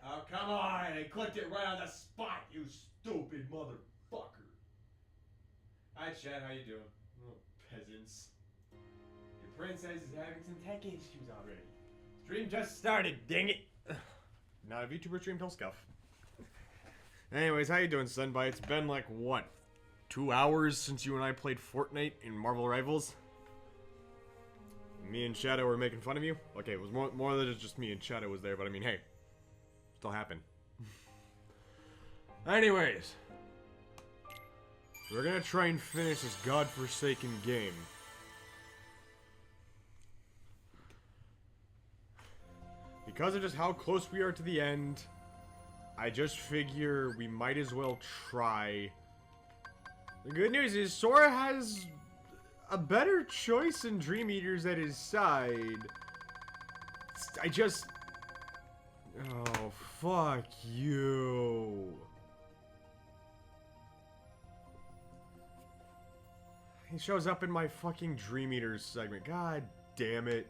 Oh, come on. I clicked it right on the spot, you stupid motherfucker. Hi, Chad. How you doing? Oh, peasants. Your princess is having some tech issues already. Stream just started, dang it. Not a VTuber stream till scuff. Anyways, how you doing, Sunby? It's been like, what, 2 hours since you and I played Fortnite in Marvel Rivals? Me and Shadow were making fun of you? Okay, it was more than just me and Shadow was there, but I mean, hey. Still happened. Anyways. We're gonna try and finish this godforsaken game. Because of just how close we are to the end, I just figure we might as well try. The good news is Sora has a better choice in Dream Eaters at his side. Oh, fuck you. He shows up in my fucking Dream Eaters segment. God damn it.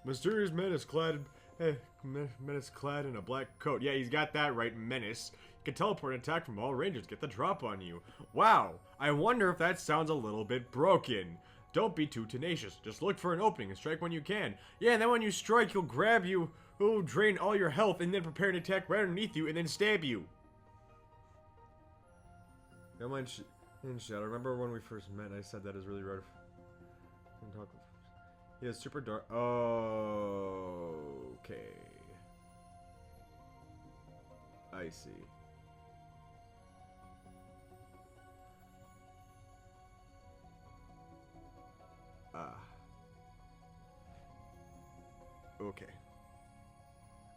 Mysterious menace clad in a black coat. Yeah, he's got that right, menace. You can teleport and attack from all ranges, get the drop on you. Wow, I wonder if that sounds a little bit broken. Don't be too tenacious. Just look for an opening and strike when you can. Yeah, and then when you strike, he'll grab you, he'll drain all your health, and then prepare an attack right underneath you, and then stab you. Don't mind Shadow. Remember when we first met, I said that is really rough. He has super dark. Oh, okay. I see. Okay.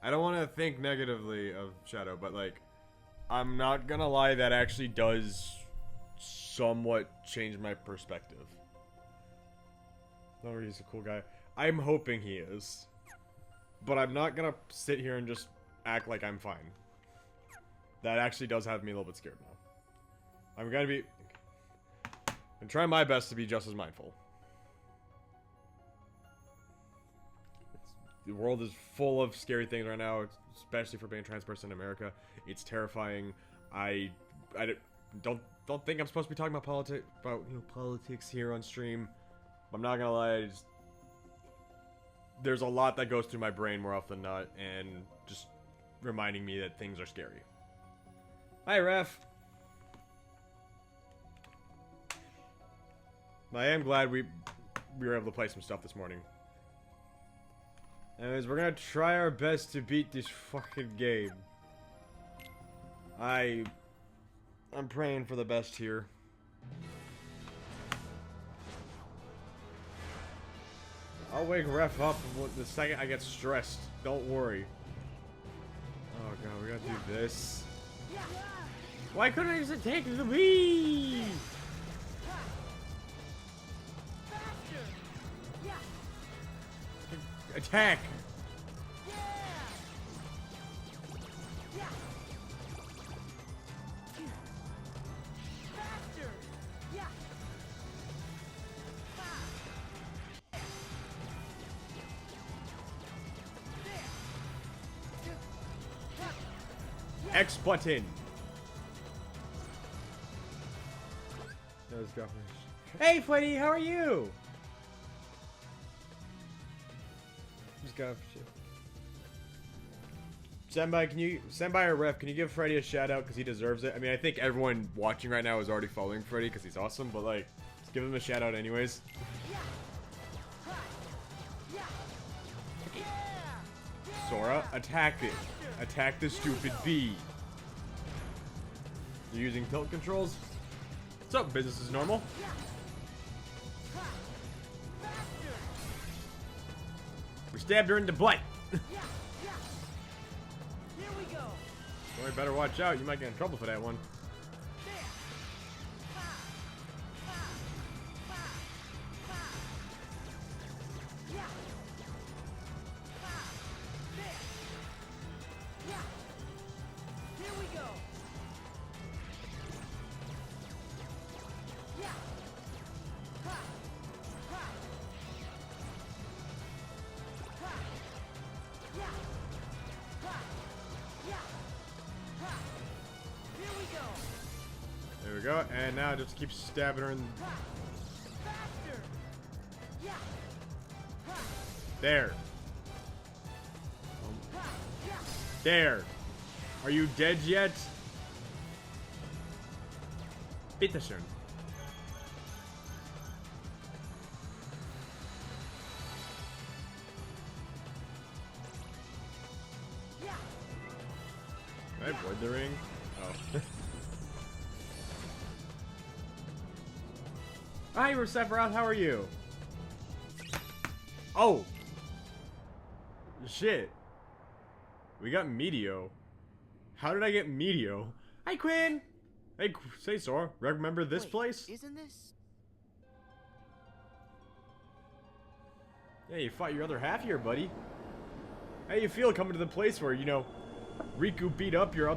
I don't want to think negatively of Shadow, but like, I'm not gonna lie, that actually does somewhat change my perspective. No, he's a cool guy. I'm hoping he is. But I'm not gonna sit here and just act like I'm fine. That actually does have me a little bit scared now. I'm gonna try my best to be just as mindful. The world is full of scary things right now, especially for being a trans person in America. It's terrifying. I don't think I'm supposed to be talking about politics here on stream. I'm not gonna lie, there's a lot that goes through my brain more often than not, and just reminding me that things are scary. Hi, Ref. I am glad we were able to play some stuff this morning. Anyways, we're gonna try our best to beat this fucking game. I'm praying for the best here. I'll wake Ref up the second I get stressed. Don't worry. Oh god, we gotta do this. Why couldn't I just take the bee? Attack! X button. Hey, Freddy, how are you? Just got shit. Senpai or Ref, can you give Freddy a shout out because he deserves it? I mean, I think everyone watching right now is already following Freddy because he's awesome, but like, just give him a shout out anyways. Sora, attack it. Attack the stupid bee. You're using tilt controls? What's up, business as normal? We stabbed her in the butt. Here we go. Boy, better watch out. You might get in trouble for that one. Here we go. go. And now just keep stabbing her in. Faster! Yeah! There. Yeah! There. Are you dead yet? Bitteschön. Yeah! Can I avoid the ring? Oh. Hi, Sephiroth, how are you? Oh! Shit. We got Meteo. How did I get Meteo? Hi, Quinn! Hey, say Sora, remember this Wait, place? Isn't this? Yeah, you fought your other half here, buddy. How you feel coming to the place where, you know, Riku beat up your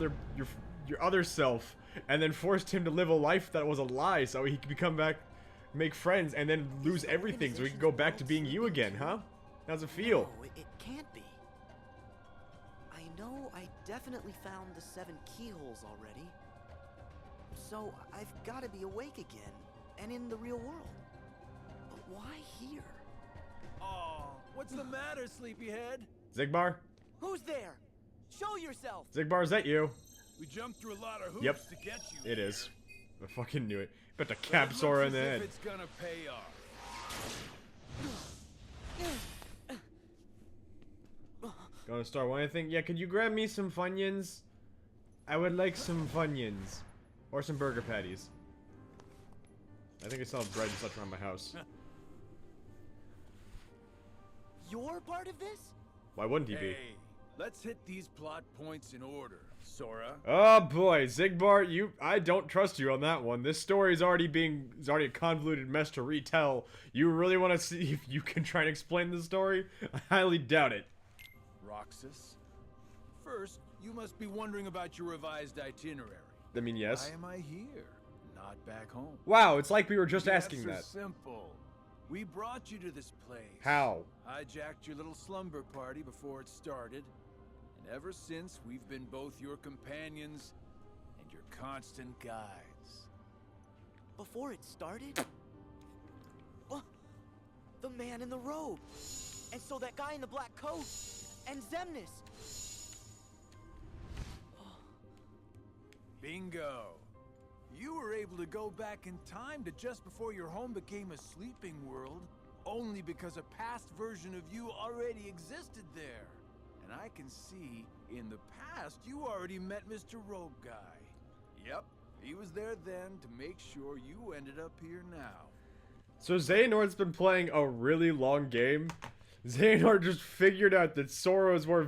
other self and then forced him to live a life that was a lie so he could come back, make friends, and then lose everything so he could go back to being you again, huh? How's it feel? No, it can't be. I know I definitely found the 7 keyholes already. So I've got to be awake again and in the real world. But why here? Oh, what's the matter, sleepyhead? Zigbar? Who's there? Show yourself! Zigbar, is that you? We jumped through a lot of hoops Yep. to get you. It here. is. I fucking knew it. Bet the But it cap looks Sora in as the if head. It's gonna pay off. Gonna start one thing? Yeah, could you grab me some Funyuns? I would like some Funyuns. Or some burger patties. I think I saw bread and such around my house. You're part of this? Why wouldn't he be? Hey, let's hit these plot points in order, Sora. Oh boy, Zigbar, I don't trust you on that one. This story is already a convoluted mess to retell. You really want to see if you can try and explain the story? I highly doubt it. Roxas. First, you must be wondering about your revised itinerary. I mean, yes. Why am I here? Not back home. Wow, it's like we were just The asking answer's that. simple. We brought you to this place. How? Hijacked your little slumber party before it started. And ever since, we've been both your companions and your constant guides. Before it started? Oh, the man in the robe. And so that guy in the black coat. And Zemnis. Bingo. You were able to go back in time to just before your home became a sleeping world, only because a past version of you already existed there. And I can see, in the past, you already met Mr. Robe Guy. Yep, he was there then to make sure you ended up here now. So Xehanort's been playing a really long game. Xehanort just figured out that Sora is where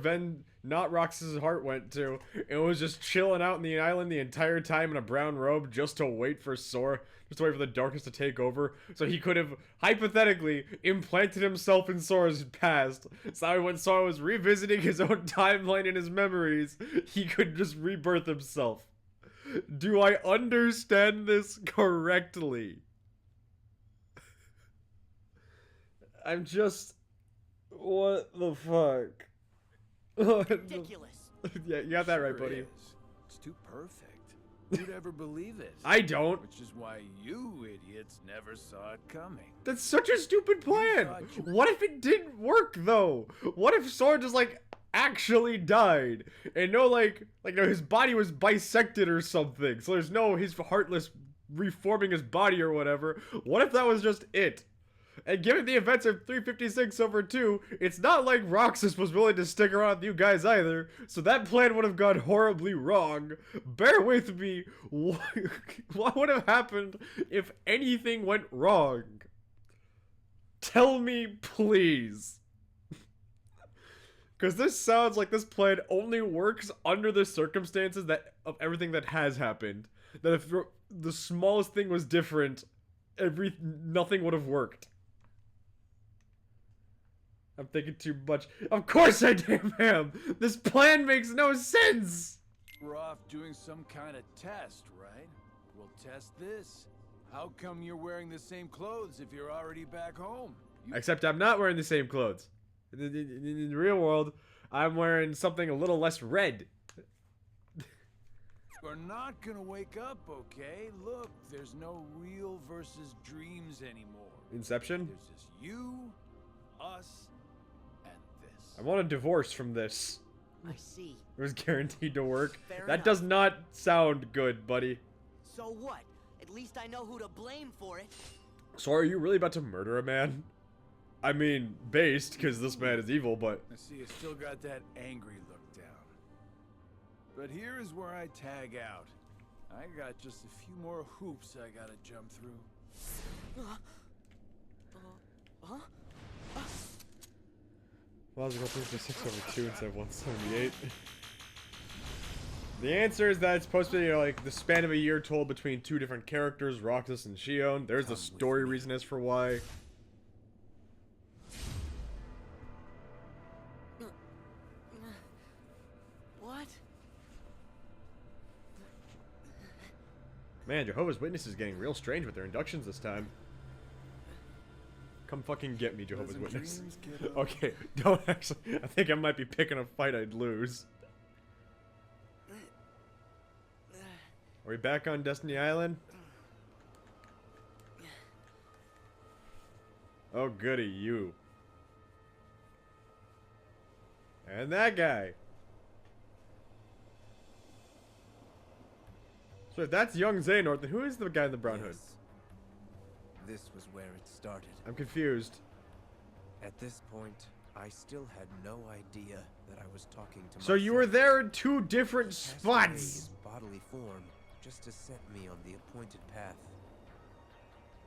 not Roxas' heart went to, and was just chilling out in the island the entire time in a brown robe just to wait for Sora, just to wait for the darkness to take over, so he could have, hypothetically, implanted himself in Sora's past, so when Sora was revisiting his own timeline and his memories, he could just rebirth himself. Do I understand this correctly? I'm just... What the fuck? Ridiculous. Yeah, you got that right, Sure buddy. is. It's too perfect. Who'd ever believe it? I don't. Which is why you idiots never saw it coming. That's such a stupid plan. What if it didn't work though? What if Sora just like actually died and no no, his body was bisected or something? So there's no his heartless reforming his body or whatever. What if that was just it? And given the events of 356/2, it's not like Roxas was willing to stick around with you guys either, so that plan would have gone horribly wrong. Bear with me. What would have happened if anything went wrong? Tell me, please. Because this sounds like this plan only works under the circumstances of everything that has happened. That if the smallest thing was different, nothing would have worked. I'm thinking too much. Of course I damn am! This plan makes no sense! We're off doing some kind of test, right? We'll test this. How come you're wearing the same clothes if you're already back home? Except I'm not wearing the same clothes. In the real world, I'm wearing something a little less red. We're not gonna wake up, okay? Look, there's no real versus dreams anymore. Inception? There's just you, us, and this. I want a divorce from this. I see. It was guaranteed to work. Fair That enough. does not sound good, buddy. So what? At least I know who to blame for it. So are you really about to murder a man? I mean, based, because this man is evil, but... I see you still got that angry look down. But here is where I tag out. I got just a few more hoops I gotta jump through. Huh? Why is it going to 6 over 2 instead of 178? The answer is that it's supposed to be, like, the span of a year told between two different characters, Roxas and Shion. There's the story reason as for why. What? Man, Jehovah's Witnesses is getting real strange with their inductions this time. Come fucking get me, Jehovah's Doesn't Witness. dreams get old? Okay, don't actually. I think I might be picking a fight I'd lose. Are we back on Destiny Island? Oh, goody, you. And that guy. So if that's young Xehanort, then who is the guy in the brown hood? Yes. This was where it started. I'm confused. At this point, I still had no idea that I was talking to So you were myself. there in two different Cast away spots. his bodily form just to set me on the appointed path.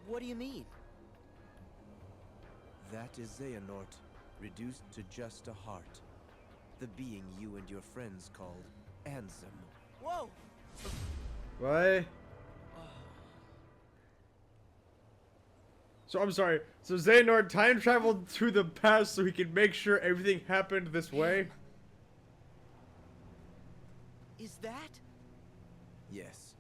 What do you mean? That is Xehanort, reduced to just a heart. The being you and your friends called Ansem. Whoa! What? So I'm sorry. So Xehanort time traveled to the past so he could make sure everything happened this way? Is that? Yes.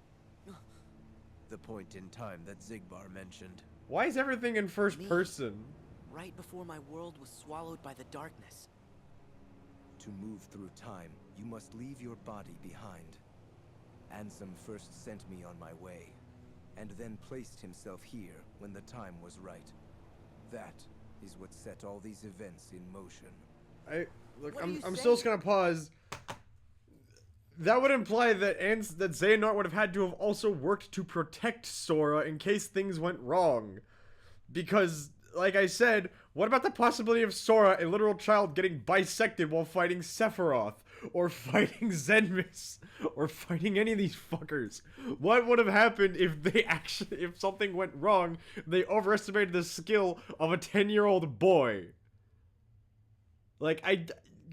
The point in time that Zigbar mentioned. Why is everything in first Me. person? Right before my world was swallowed by the darkness. To move through time, you must leave your body behind. Ansem first sent me on my way, and then placed himself here when the time was right. That is what set all these events in motion. What are I'm you still just saying? gonna pause. That would imply that that Xehanort would have had to have also worked to protect Sora in case things went wrong. Because, like I said, what about the possibility of Sora, a literal child, getting bisected while fighting Sephiroth? Or fighting Zenmis? Or fighting any of these fuckers? What would have happened if if something went wrong, they overestimated the skill of a 10-year-old boy? Like,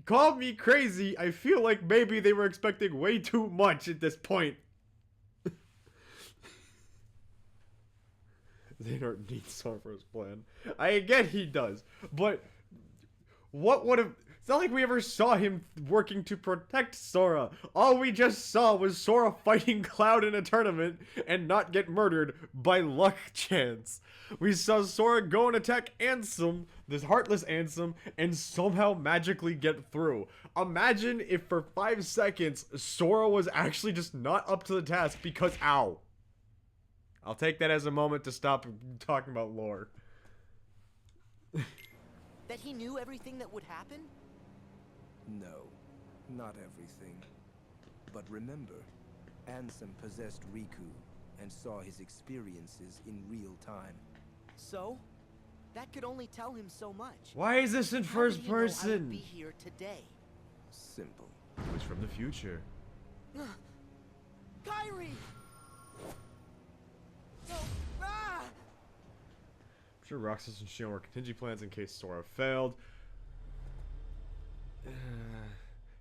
call me crazy, I feel like maybe they were expecting way too much at this point. Xehanort needs Sora for his plan. I get he does, but what would have... It's not like we ever saw him working to protect Sora. All we just saw was Sora fighting Cloud in a tournament and not get murdered by luck chance. We saw Sora go and attack Ansem, this heartless Ansem, and somehow magically get through. Imagine if for 5 seconds Sora was actually just not up to the task because ow. I'll take that as a moment to stop talking about lore. That he knew everything that would happen? No, not everything. But remember, Ansem possessed Riku and saw his experiences in real time. So? That could only tell him so much. Why is this in How first did he know I would person? be here today. Simple. It's from the future. Kyrie! No! Ah! I'm sure Roxas and Shion were contingency plans in case Sora failed.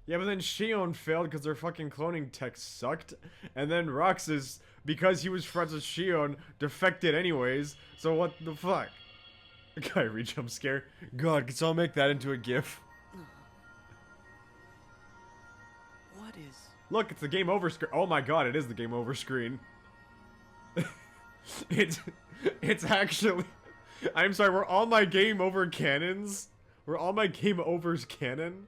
Yeah, but then Shion failed because their fucking cloning tech sucked. And then Roxas, because he was friends with Shion, defected anyways. So what the fuck? Kyrie jump scare. God, can someone make that into a GIF? What is... Look, it's the game over screen. Oh my god, it is the game over screen. It's actually... I'm sorry, were all my game over cannons? Were all my game overs canon?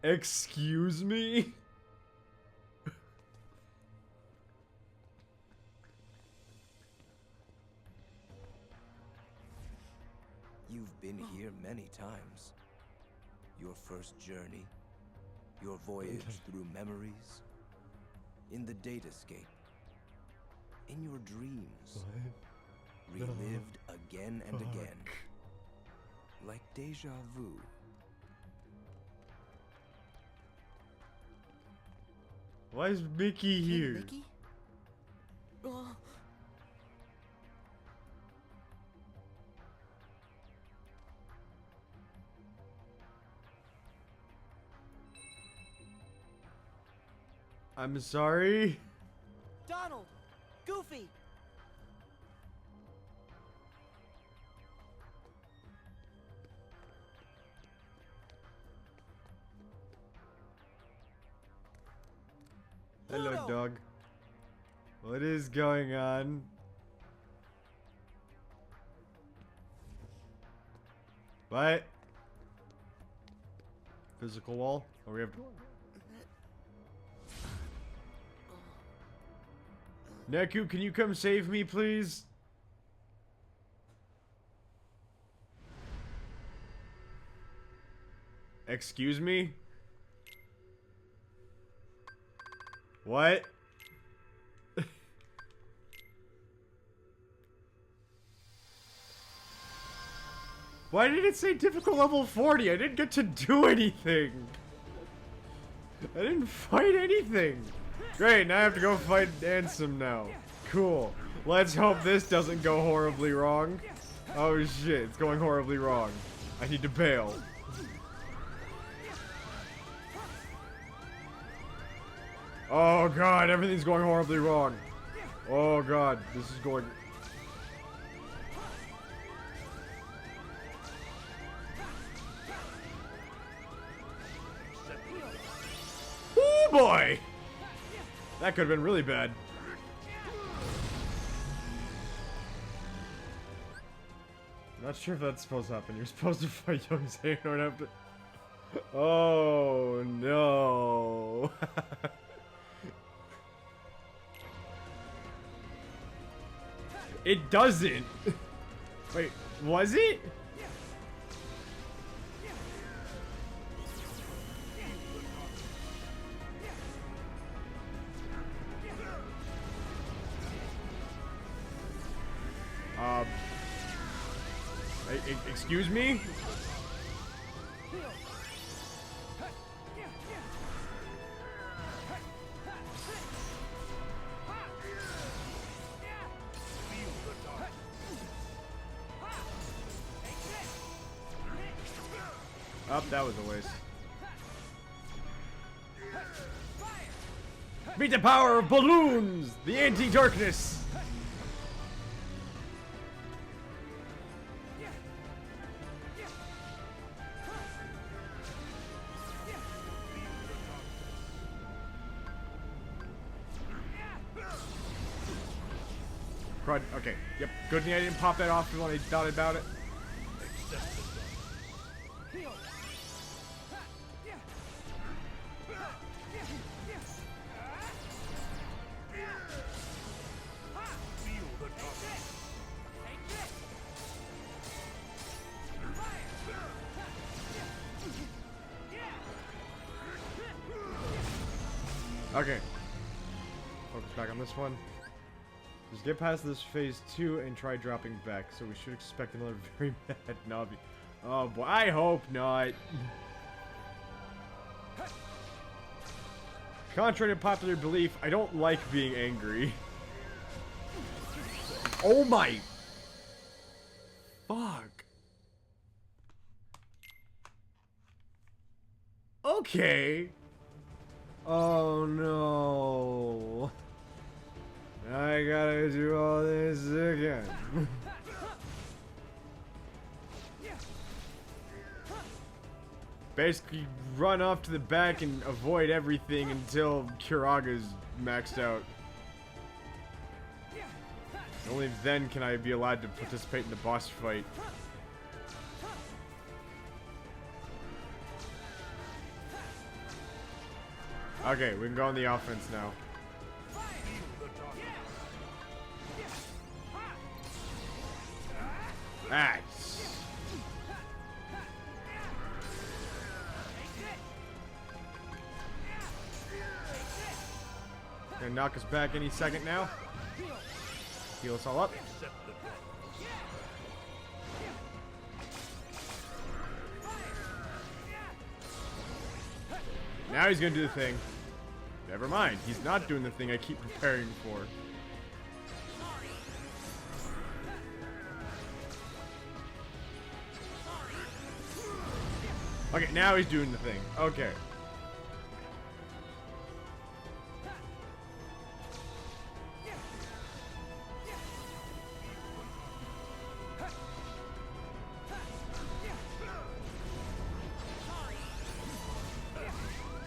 Excuse me? You've been here many times. Your first journey, your voyage through memories, in the datascape, in your dreams, relived again and again, like deja vu. Why is Mickey here? Mickey? Oh. I'm sorry. Donald! Goofy! Hello, Pluto! dog. What is going on? What? Physical wall? Oh, we have. Neku, can you come save me, please? Excuse me? What? Why did it say difficult level 40? I didn't get to do anything. I didn't fight anything. Great, now I have to go fight Ansem now. Cool. Let's hope this doesn't go horribly wrong. Oh shit, it's going horribly wrong. I need to bail. Oh god, everything's going horribly wrong. Oh god, this is going... Oh boy! That could have been really bad. Not sure if that's supposed to happen. You're supposed to fight Young Xehanort after... Oh no. It doesn't. Wait, was it? Excuse me? That was a waste. Meet the power of balloons! The anti-darkness! Crud. Okay. Yep. Good thing I didn't pop that off when I thought about it. Okay. Focus back on this one. Just get past this phase 2 and try dropping back. So we should expect another very bad Navi. Oh boy, I hope not. Contrary to popular belief, I don't like being angry. Oh my... Fuck. Okay. Oh no. I gotta do all this again. Basically run off to the back and avoid everything until Kuraga's maxed out. Only then can I be allowed to participate in the boss fight. Okay, we can go on the offense now. Ah. Gonna knock us back any second now. Heal us all up. Now he's gonna do the thing. Never mind, he's not doing the thing I keep preparing for. Okay, now he's doing the thing. Okay.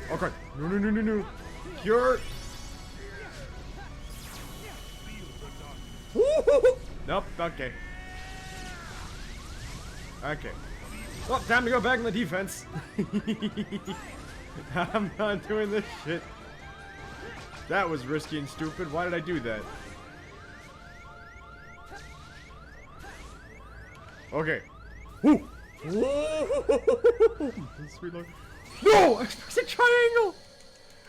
Okay. No. Cure. Nope. Okay. Okay. Well, time to go back in the defense. I'm not doing this shit. That was risky and stupid. Why did I do that? Okay. Woo! Sweet Lord. No! I was pressing triangle!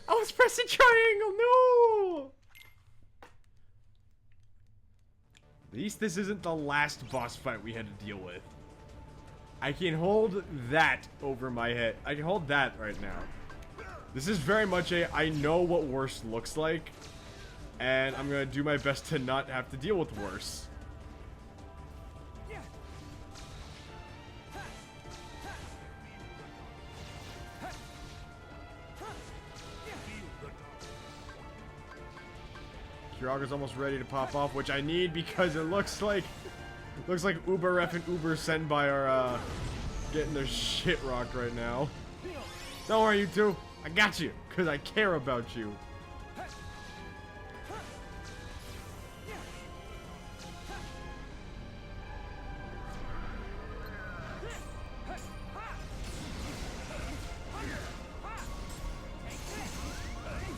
I was pressing triangle! No! At least this isn't the last boss fight we had to deal with. I can hold that over my head. I can hold that right now. This is very much a I know what worse looks like, and I'm gonna do my best to not have to deal with worse. Kiraga's almost ready to pop off, which I need because it looks like Uber Ref and Uber sent by are getting their shit rocked right now. Don't worry, you two. I got you, because I care about you.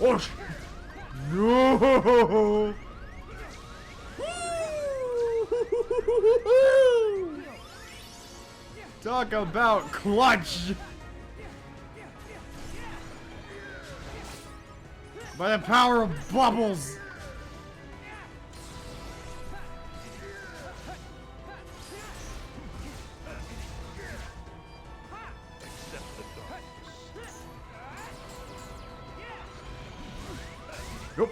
Oh, no! Talk about clutch! By the power of bubbles! Nope,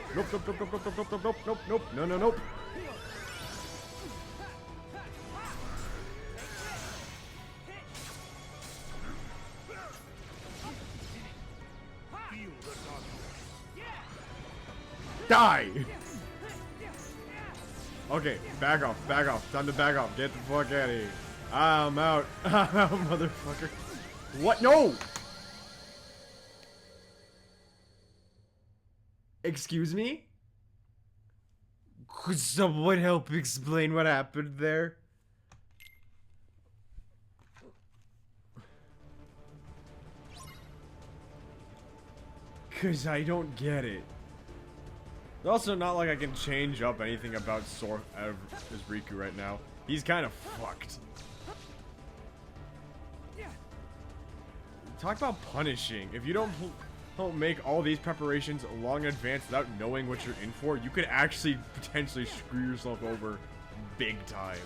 no. Die! Okay, back off. Time to back off. Get the fuck out of here. I'm out. Motherfucker. What? No! Excuse me? Could someone help explain what happened there? Cause I don't get it. It's also not like I can change up anything about Riku right now. He's kind of fucked. Talk about punishing. If you don't make all these preparations long in advance without knowing what you're in for, you could actually potentially screw yourself over big time.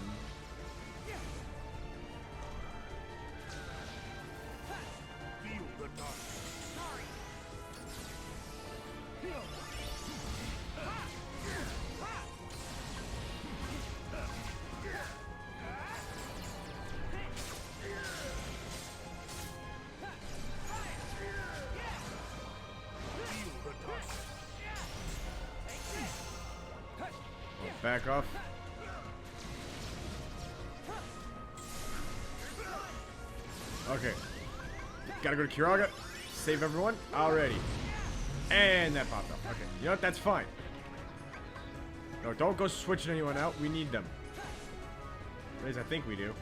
Back off. Okay. Gotta go to Kiraga. Save everyone. Already. And that popped up. Okay. You know what? That's fine. No, don't go switching anyone out. We need them. At least I think we do.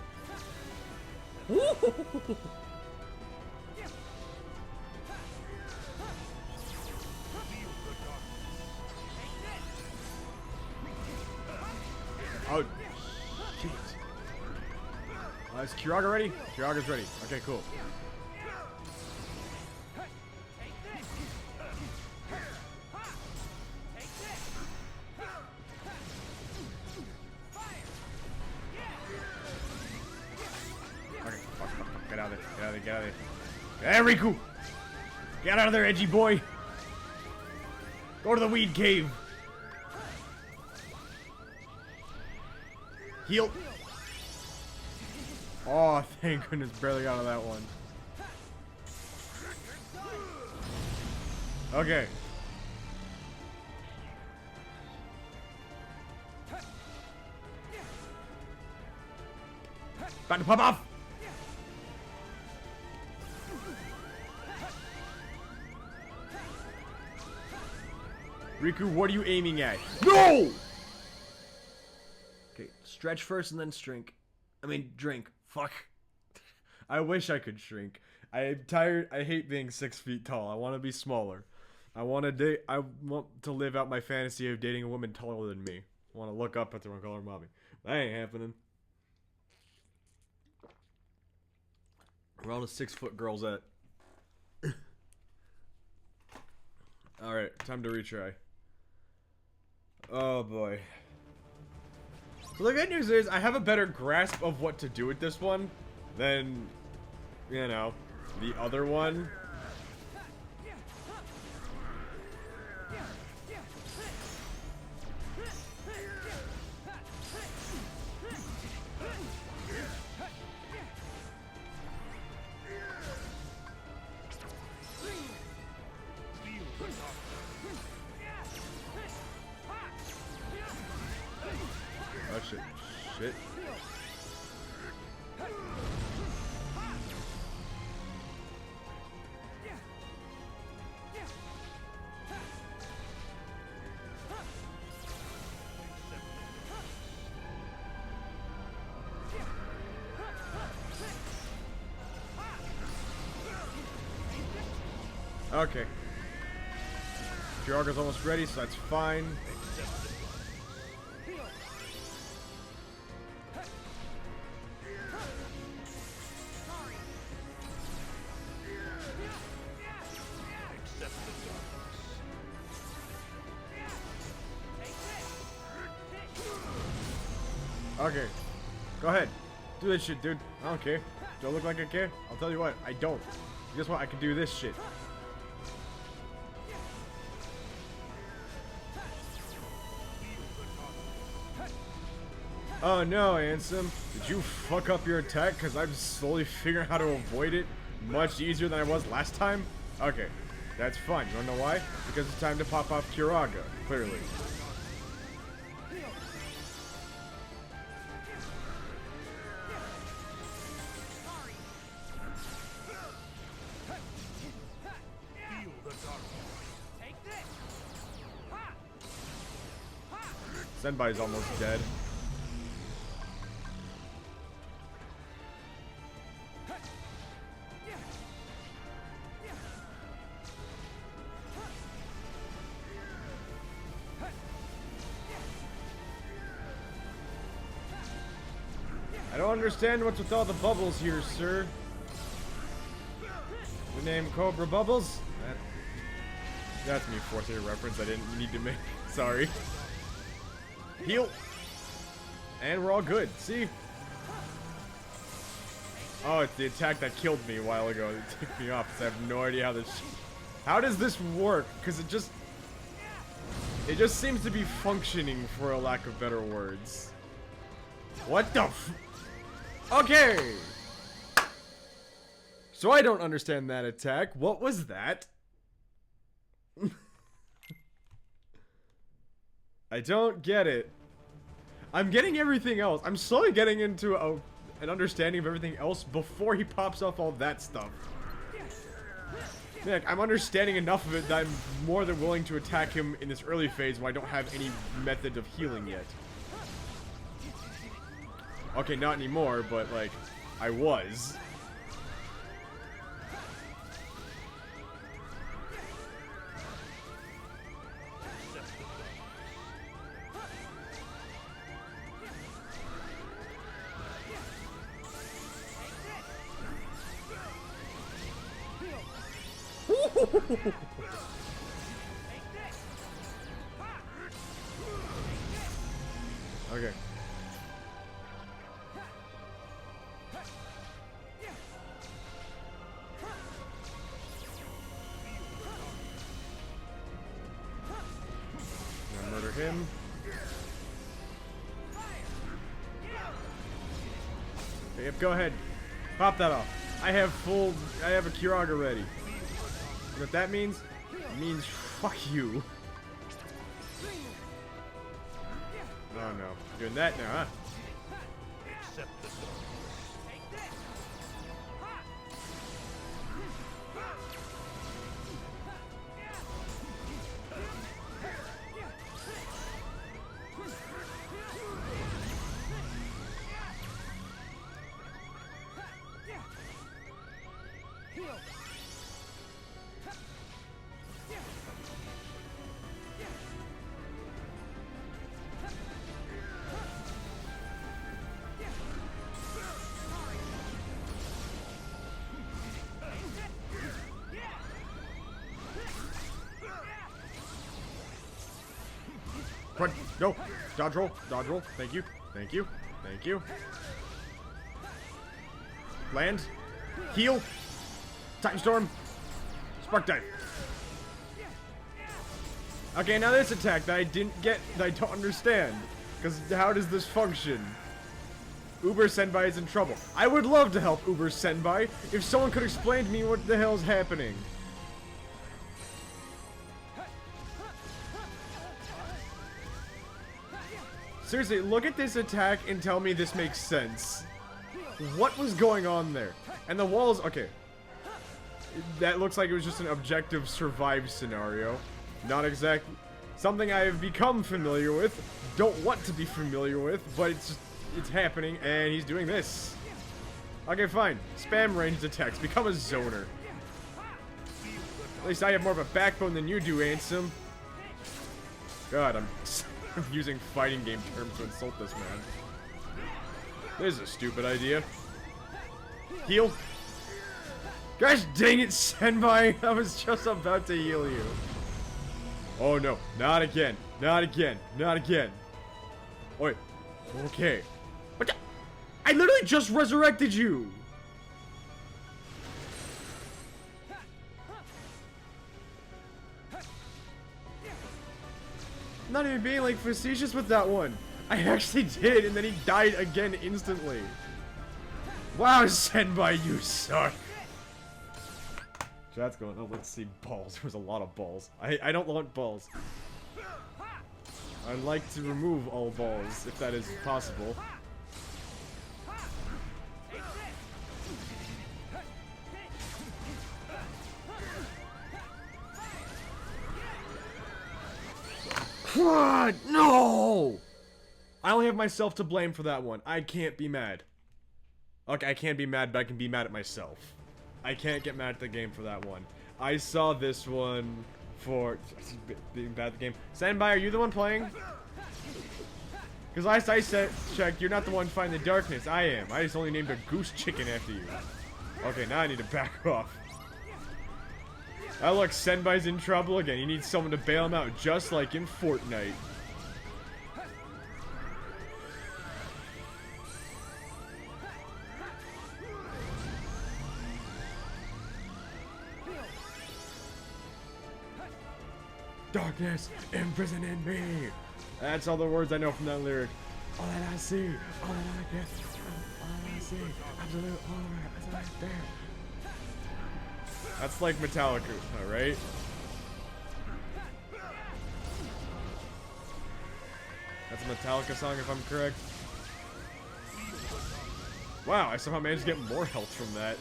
Oh, shit. Is Kiraga ready? Kiraga's ready. Okay, cool. of there. Get out of there. Get out of there. Hey, Riku! Get out of there, edgy boy! Go to the weed cave! Heal! Oh, thank goodness, barely got out of that one. Okay. About to pop off! Riku, what are you aiming at? No! Okay, stretch first and then shrink. I mean, drink. Fuck. I wish I could shrink. I'm tired. I hate being 6 feet tall. I want to be smaller. I want to date. I want to live out my fantasy of dating a woman taller than me. I want to look up at her and call her mommy. That ain't happening. Where all the 6-foot girls at? Alright, time to retry. Oh boy. So the good news is I have a better grasp of what to do with this one than, you know, the other one. Oh shit. Shit. Okay. Kiraga's almost ready, so that's fine. Okay. Go ahead. Do this shit, dude. I don't care. Do I look like I care? I'll tell you what, I don't. Guess what? I can do this shit. Oh no, Ansem. Did you fuck up your attack? Because I'm slowly figuring out how to avoid it much easier than I was last time? Okay. That's fine. You wanna know why? Because it's time to pop off Kiraga, clearly. Senbai's almost dead. I don't understand what's with all the bubbles here, sir. The name Cobra Bubbles? That's me, fourth year reference I didn't need to make. Sorry. Heal. And we're all good. See? Oh, it's the attack that killed me a while ago. It took me off because I have no idea how this... How does this work? Because it just seems to be functioning, for a lack of better words. What the f... Okay! So I don't understand that attack. What was that? I don't get it. I'm getting everything else. I'm slowly getting into an understanding of everything else before he pops off all that stuff. Like, I'm understanding enough of it that I'm more than willing to attack him in this early phase when I don't have any method of healing yet. Okay, not anymore, but like, I was. Okay. him. Okay, yep, go ahead. Pop that off. I have a Kiraga ready. You know what that means? It means fuck you. Oh no. Doing that now, huh? Run. No. Dodge roll. Dodge roll. Thank you. Thank you. Thank you. Land. Heal. Time storm. Spark dive. Okay, now this attack that I didn't get, that I don't understand. Because how does this function? Uber Senbai is in trouble. I would love to help Uber Senbai if someone could explain to me what the hell's happening. Seriously, look at this attack and tell me this makes sense. What was going on there? And the walls, okay. That looks like it was just an objective survive scenario. Not exactly something I have become familiar with. Don't want to be familiar with, but it's happening, and he's doing this. Okay, fine. Spam ranged attacks. Become a zoner. At least I have more of a backbone than you do, Ansem. God, I'm using fighting game terms to insult this man. This is a stupid idea. Heal. Gosh dang it, Senbai! I was just about to heal you. Oh no, not again. Not again. Not again. Wait. Okay. What the? I literally just resurrected you! I'm not even being like facetious with that one. I actually did, and then he died again instantly. Wow, Senbai, you suck. Chat's going, oh, let's see balls. There was a lot of balls. I don't want balls. I'd like to remove all balls, if that is possible. No! I only have myself to blame for that one. I can't be mad. Okay, I can't be mad, but I can be mad at myself. I can't get mad at the game for that one. I saw this one for being bad at the game. Senbai, are you the one playing? Because last I checked, you're not the one fighting the darkness. I am. I just only named a goose chicken after you. Okay, now I need to back off. Oh look, Senbai's in trouble again. He needs someone to bail him out, just like in Fortnite. Darkness imprisoning me. That's all the words I know from that lyric. All that I see, all that I get, all that I see, absolute horror, that's right there. That's like Metallica, right? That's a Metallica song if I'm correct. Wow, I somehow managed to get more health from that.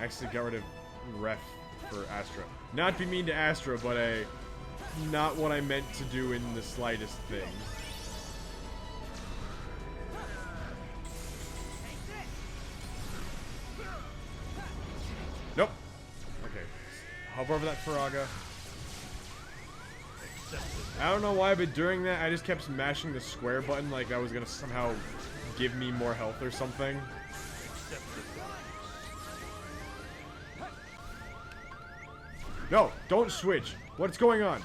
Actually got rid of ref for Astra. Not to be mean to Astra, but not what I meant to do in the slightest thing. Nope. Okay. Hover over that Faraga. I don't know why, but during that, I just kept smashing the square button like that was gonna somehow give me more health or something. No, don't switch. What's going on?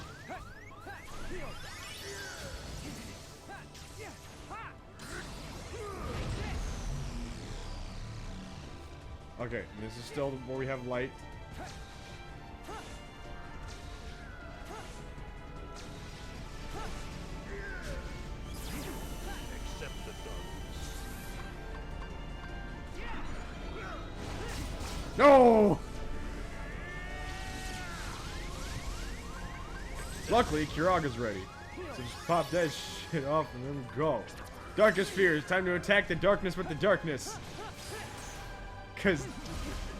Okay, this is still where we have light. No! Luckily, Kiraga's ready. So just pop that shit off and then go. Darkest fears. Time to attack the darkness with the darkness. Cause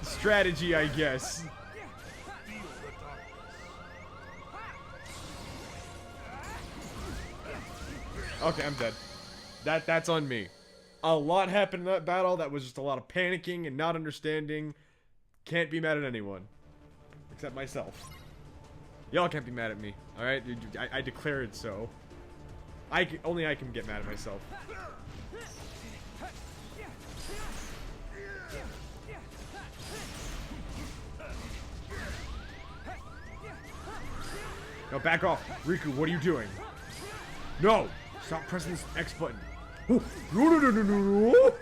strategy, I guess. Okay, I'm dead. That's on me. A lot happened in that battle. That was just a lot of panicking and not understanding. Can't be mad at anyone. Except myself. Y'all can't be mad at me. Alright? I declare it so. Only I can get mad at myself. No, back off. Riku, what are you doing? No! Stop pressing this X button. No, no, no, no, no, no.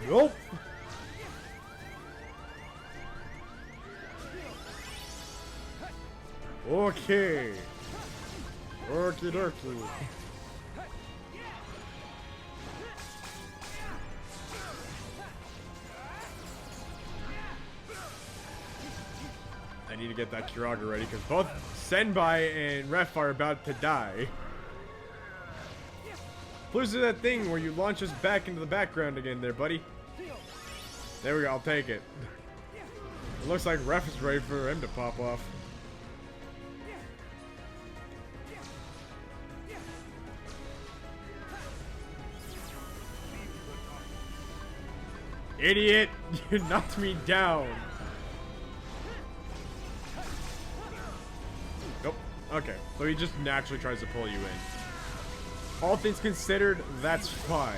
Nope. Okay. Okie dokie. I need to get that Kiraga ready because both Senbai and Ref are about to die. Please do that thing where you launch us back into the background again there, buddy. There we go, I'll take it. It looks like Ref is ready for him to pop off. Idiot! You knocked me down! Nope. Okay. So he just naturally tries to pull you in. All things considered, that's fine.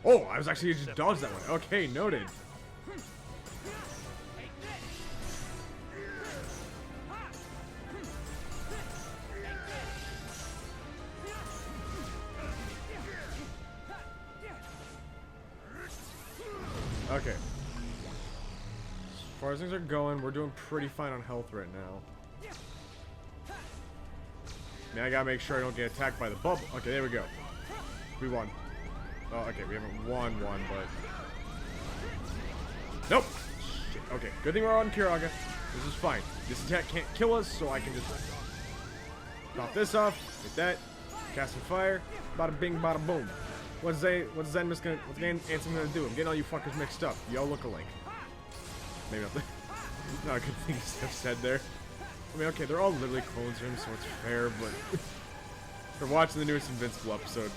Oh, I was actually just dodged that one. Okay, noted. Okay. As far as things are going, we're doing pretty fine on health right now. Man, I gotta make sure I don't get attacked by the bubble. Okay, there we go. We won. Oh, okay, we haven't won, but... Nope! Shit. Okay, good thing we're on Kiraga. This is fine. This attack can't kill us, so I can just... Pop this off, get that, cast some fire, bada bing, bada boom. What's Ansem gonna do? I'm getting all you fuckers mixed up. Y'all look alike. Maybe not a good thing to have said there. I mean, okay, they're all literally clones of him, so it's fair, but... For watching the newest Invincible episode,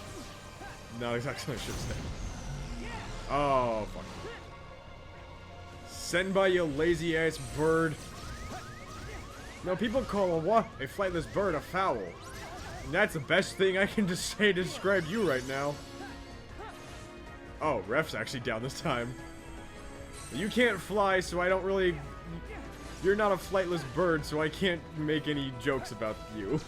not exactly what I should say. Oh, fuck. Senbai, you lazy-ass bird. No, people call a flightless bird a fowl. And that's the best thing I can just say to describe you right now. Oh, Ref's actually down this time. You can't fly, so I don't really... You're not a flightless bird, so I can't make any jokes about you.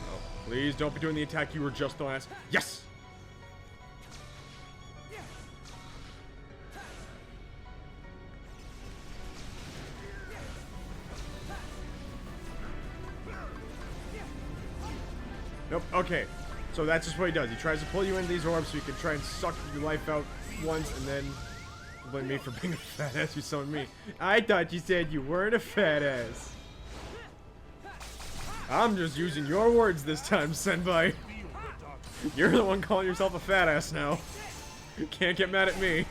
Oh, please don't be doing the attack you were just on. Yes! Nope, okay. So that's just what he does. He tries to pull you into these orbs so you can try and suck your life out once and then blame me for being a fat ass. You summoned me. I thought you said you weren't a fat ass. I'm just using your words this time, Senpai. You're the one calling yourself a fat ass now. You can't get mad at me.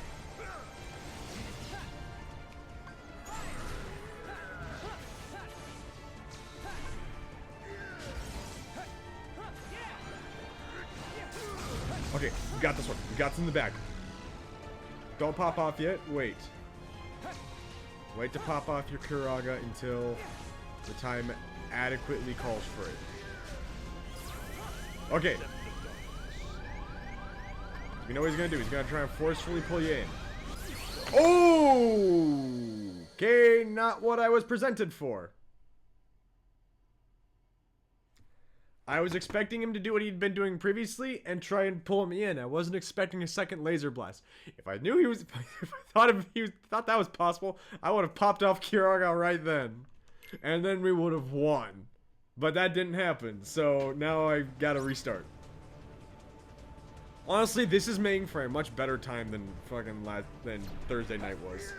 We got this one. We got this in the bag. Don't pop off yet. Wait. Wait to pop off your Kiraga until the time adequately calls for it. Okay. You know what he's gonna do? He's gonna try and forcefully pull you in. Oh! Okay, not what I was presented for. I was expecting him to do what he'd been doing previously and try and pull me in. I wasn't expecting a second laser blast. If I knew he was, if I thought that was possible, I would have popped off Kiraga right then, and then we would have won. But that didn't happen, so now I gotta restart. Honestly, this is making for a much better time than fucking than Thursday night was.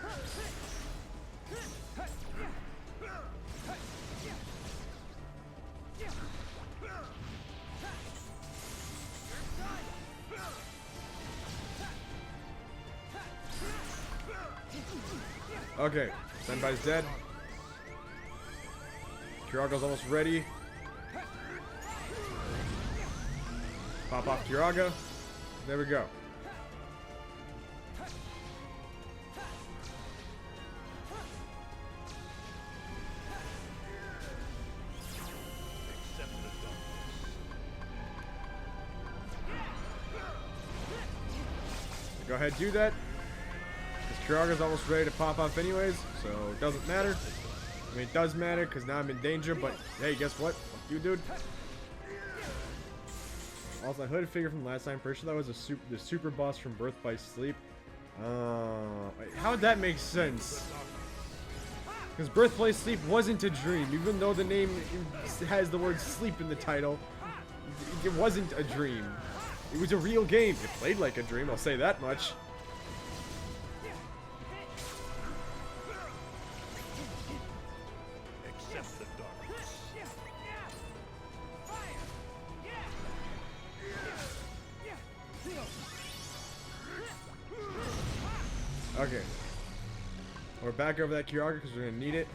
Okay, Senbai's dead. Kiraga's almost ready. Pop off Kiraga. There we go. Go ahead, do that. Kiraga's almost ready to pop off anyways, so it doesn't matter. I mean, it does matter because now I'm in danger, but hey, guess what? Fuck you, dude. Also, a hooded figure from last time. Pretty sure that was the super boss from Birth by Sleep. Wait, how'd that make sense? Because Birth by Sleep wasn't a dream, even though the name has the word sleep in the title. It wasn't a dream. It was a real game. It played like a dream, I'll say that much. Okay. We're back over that Kiraga because we're gonna need it.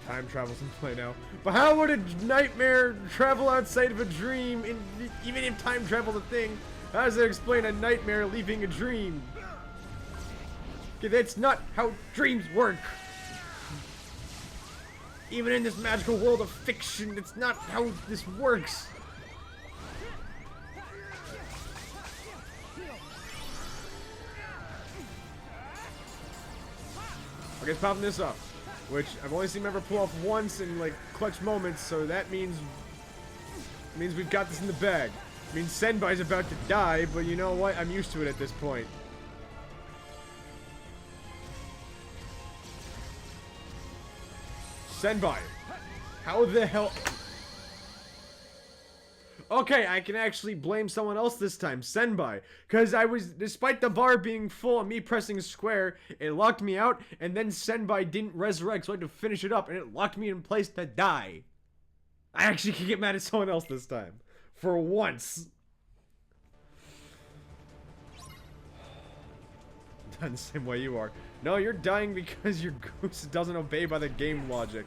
Time travel's in play now. But how would a nightmare travel outside of a dream? Even if time travel's a thing, how does it explain a nightmare leaving a dream? Okay, that's not how dreams work. Even in this magical world of fiction, it's not how this works. Okay, it's popping this up, which I've only seen him ever pull off once in like clutch moments, so that means we've got this in the bag. I mean, Senbai's about to die, but you know what? I'm used to it at this point. Senbai, how the hell? Okay, I can actually blame someone else this time, Senbai. Because despite the bar being full and me pressing square, it locked me out, and then Senbai didn't resurrect, so I had to finish it up, and it locked me in place to die. I actually can get mad at someone else this time. For once. Done the same way you are. No, you're dying because your goose doesn't obey by the game logic.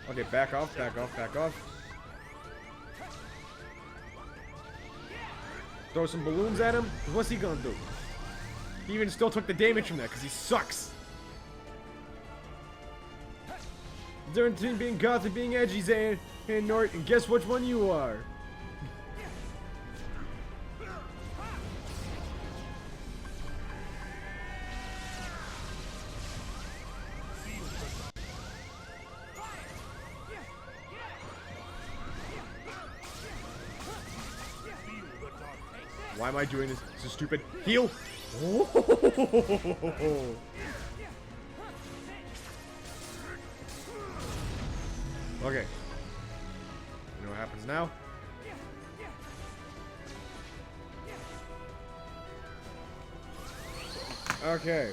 Okay, back off, back off, back off. Throw some balloons at him. What's he gonna do? He even still took the damage from that because he sucks. The difference between being goth and being edgy, Zan and Nort, and guess which one you are. Why am I doing this? This is stupid. Heal! Oh. Okay. You know what happens now? Okay.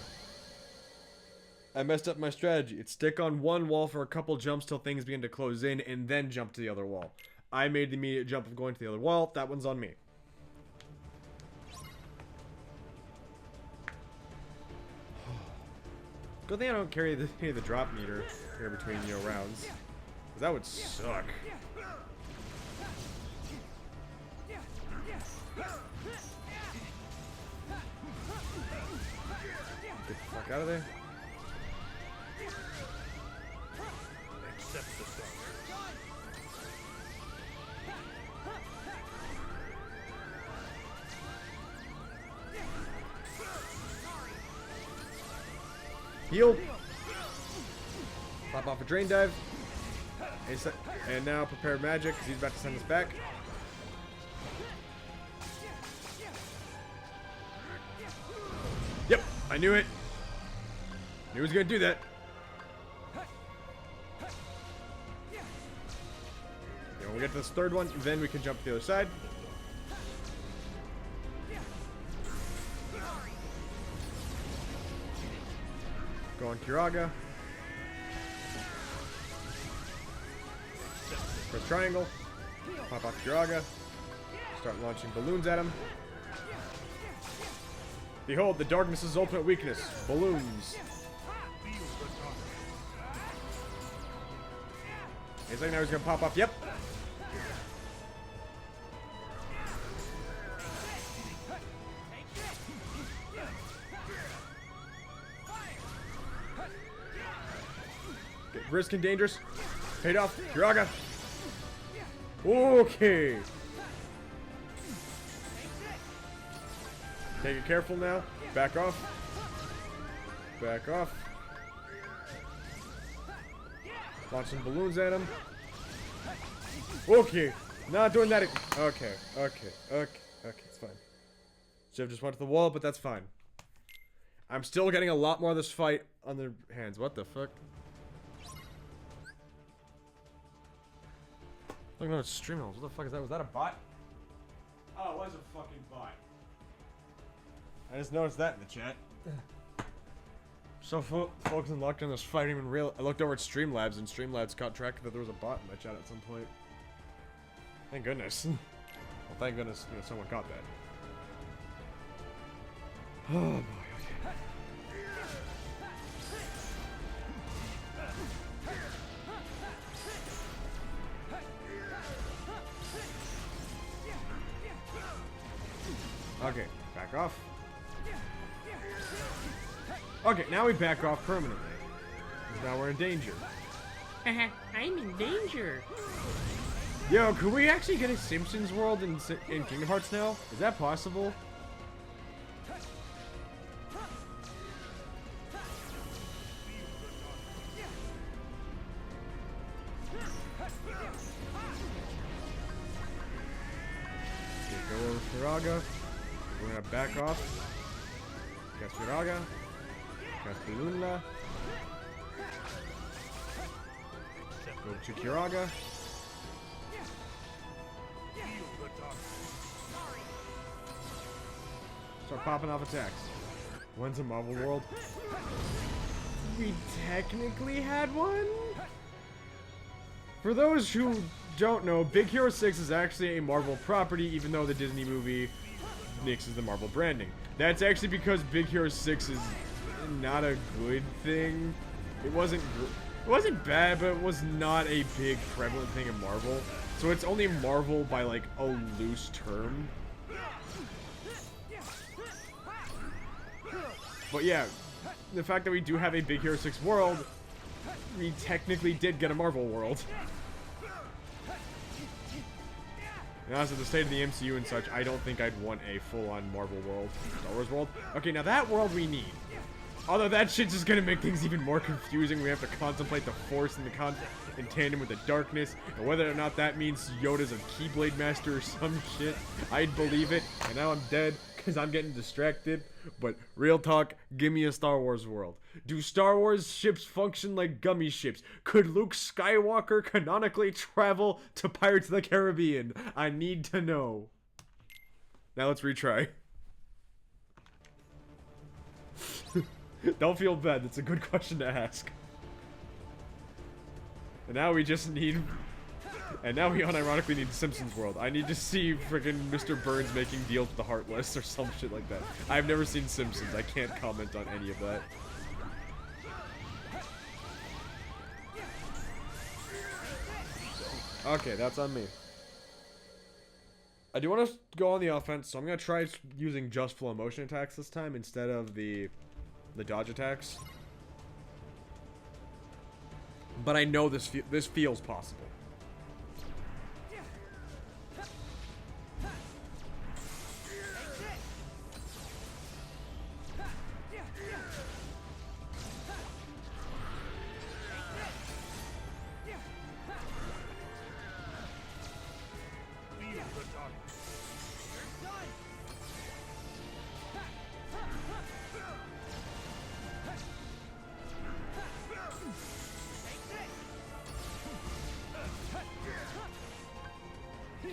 I messed up my strategy. It's stick on one wall for a couple jumps till things begin to close in, and then jump to the other wall. I made the immediate jump of going to the other wall. That one's on me. Good thing I don't carry the drop meter here between, you know, rounds. 'Cause that would suck. Get the fuck out of there. Accept the stone. Heal. Pop off a drain dive. And now prepare magic because he's about to send us back. Yep, I knew it. Knew he was gonna do that. Okay, when we get to this third one, then we can jump to the other side. Go on Kiraga. Press triangle. Pop off Kiraga. Start launching balloons at him. Behold, the darkness's ultimate weakness. Balloons. He's like now he's gonna pop off. Yep. Get risk and dangerous. Paid off. Kiraga. Okay. Take it careful now. Back off. Back off. Launch some balloons at him. Okay. Not doing that. Okay. It's fine. Should have just went to the wall, but that's fine. I'm still getting a lot more of this fight on their hands. What the fuck? Look at stream holes. What the fuck is that? Was that a bot? Oh, it was a fucking bot. I just noticed that in the chat. So focused and locked on this fight, even real. I looked over at Streamlabs, and Streamlabs caught track that there was a bot in my chat at some point. Thank goodness. Well, thank goodness, you know, someone caught that. Oh boy. Okay, back off. Okay, now we back off permanently. Now we're in danger. I'm in danger. Yo, could we actually get a Simpsons world in Kingdom Hearts now? Is that possible? Okay, go over Firaga. We're gonna back off. Cast Firaga. Cast Balloonla. Go to Kiraga. Start popping off attacks. When's a Marvel World? We technically had one? For those who don't know, Big Hero 6 is actually a Marvel property, even though the Disney movie nixes the Marvel branding. That's actually because Big Hero 6 is not a good thing. It wasn't bad, but it was not a big prevalent thing in Marvel. So it's only Marvel by like a loose term. But yeah, the fact that we do have a Big Hero 6 world, we technically did get a Marvel world. And as of the state of the MCU and such, I don't think I'd want a full-on Marvel world, Star Wars world. Okay, now that world we need. Although that shit's just gonna make things even more confusing. We have to contemplate the Force in tandem with the darkness, and whether or not that means Yoda's a Keyblade Master or some shit. I'd believe it, and now I'm dead because I'm getting distracted. But real talk, give me a Star Wars world. Do Star Wars ships function like gummy ships? Could Luke Skywalker canonically travel to Pirates of the Caribbean? I need to know. Now let's retry. Don't feel bad, that's a good question to ask. And now we just need... And now we unironically need Simpsons World. I need to see freaking Mr. Burns making deals with the Heartless or some shit like that. I've never seen Simpsons, I can't comment on any of that. Okay, that's on me. I do want to go on the offense, so I'm going to try using just flow motion attacks this time instead of the dodge attacks. But I know this feels possible.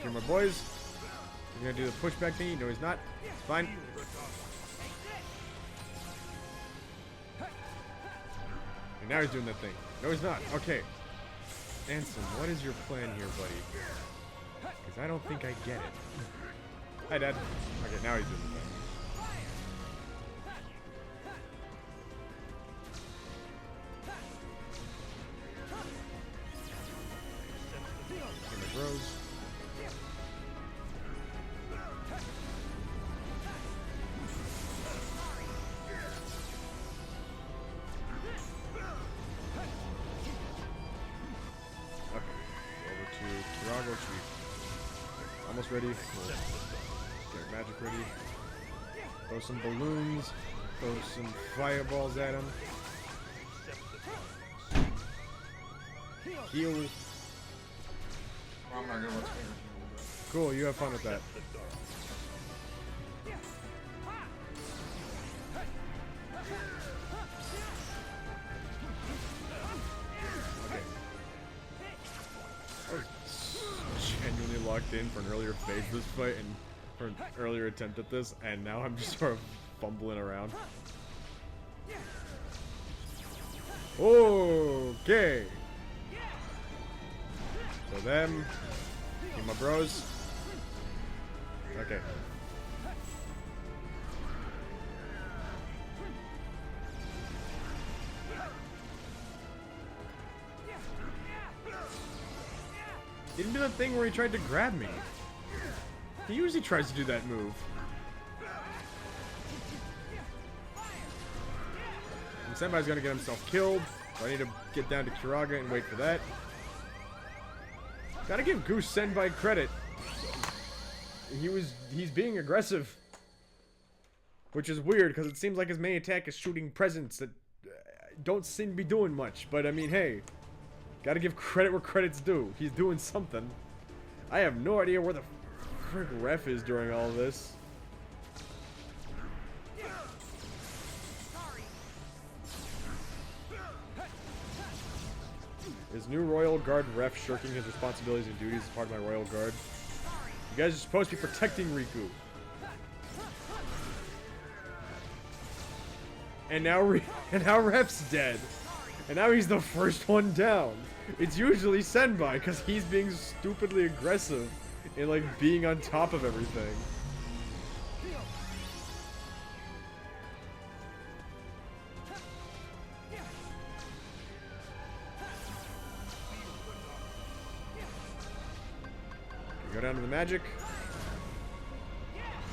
Here, my boys. He's gonna do the pushback thingy. No, he's not. It's fine. And now he's doing that thing. No, he's not. Okay. Ansem, what is your plan here, buddy? Because I don't think I get it. Hi, Dad. Okay, now he's doing the thing. Here, my bros. Kirago Chief. Almost ready. We'll get magic ready. Throw some balloons. Throw some fireballs at him. Heal. I'm not gonna watch it. Cool, you have fun with that. Genuinely locked in for an earlier phase of this fight and for an earlier attempt at this, and now I'm just sort of fumbling around. Okay. So them, you my bros. Okay. He didn't do that thing where he tried to grab me. He usually tries to do that move. And Senpai's gonna get himself killed, so I need to get down to Kiraga and wait for that. Gotta give Goose Senpai credit. He's being aggressive. Which is weird, because it seems like his main attack is shooting presents that don't seem to be doing much. But I mean, hey. Gotta give credit where credit's due. He's doing something. I have no idea where the frick ref is during all this. Is new Royal Guard ref shirking his responsibilities and duties as part of my Royal Guard? You guys are supposed to be protecting Riku. And now ref's dead. And now he's the first one down. It's usually Senpai, because he's being stupidly aggressive and, like, being on top of everything. Okay, go down to the magic.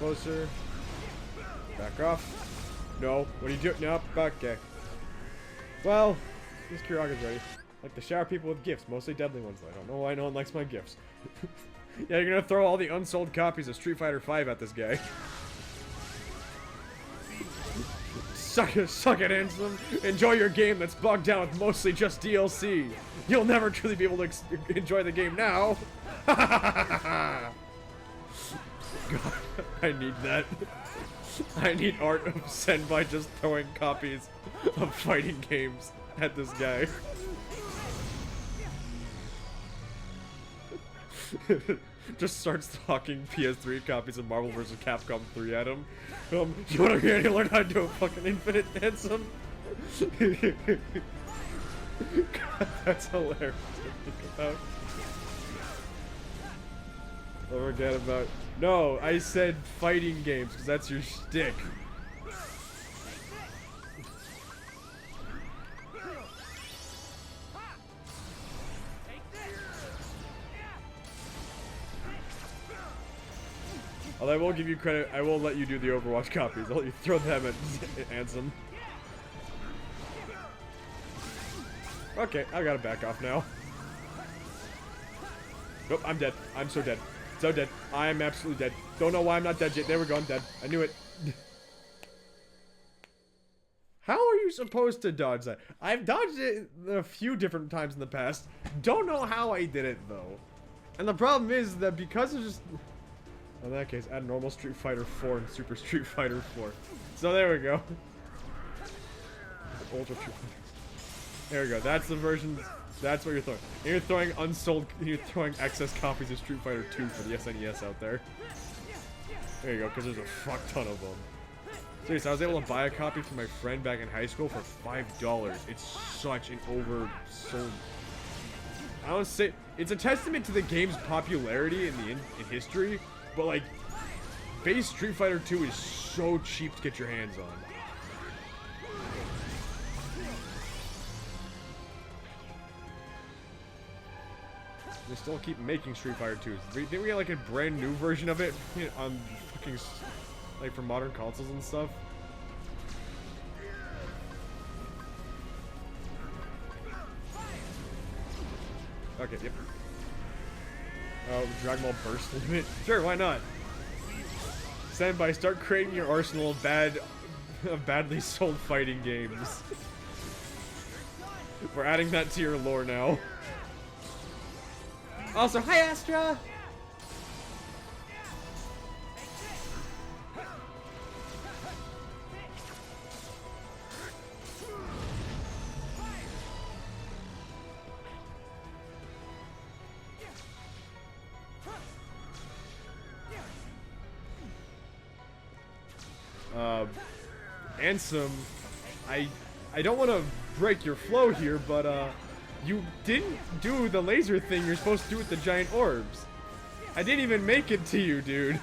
Closer. Back off. No. What are you doing? Nope. Okay. Well, this Kiraga's ready. Like the shower people with gifts, mostly deadly ones. I don't know why no one likes my gifts. Yeah, you're gonna throw all the unsold copies of Street Fighter V at this guy. Suck it, Ansem. Enjoy your game that's bogged down with mostly just DLC. You'll never truly be able to enjoy the game now. God, I need that. I need art of Senpai just throwing copies of fighting games at this guy. Just starts talking PS3 copies of Marvel vs. Capcom 3 at him. You wanna learn how to do a fucking infinite Ansem? God, that's hilarious to think about. Don't forget about... No, I said fighting games, because that's your shtick. Although I will give you credit, I will let you do the Overwatch copies. I'll let you throw them at Ansem. Okay, I gotta back off now. Nope, I'm dead. I'm so dead. So dead. I am absolutely dead. Don't know why I'm not dead yet. There we go, I'm dead. I knew it. How are you supposed to dodge that? I've dodged it a few different times in the past. Don't know how I did it, though. And the problem is that because of just... In that case, add normal Street Fighter 4 and Super Street Fighter 4. So there we go. Ultra Street Fighter. There we go. That's the version. That's what you're throwing. And you're throwing unsold. You're throwing excess copies of Street Fighter 2 for the SNES out there. There you go, because there's a fuck ton of them. Seriously, I was able to buy a copy from my friend back in high school for $5. It's such an oversold. I don't say it's a testament to the game's popularity in history, but like, base Street Fighter 2 is so cheap to get your hands on. They still keep making Street Fighter 2s. Didn't we get like a brand new version of it on fucking, like, for modern consoles and stuff? Okay, yep. Oh, Dragon Ball Burst limit? Sure, why not? Standby, start creating your arsenal of badly sold fighting games. We're adding that to your lore now. Also, hi Astra! Ansem, I don't want to break your flow here, but you didn't do the laser thing you're supposed to do with the giant orbs. I didn't even make it to you, dude.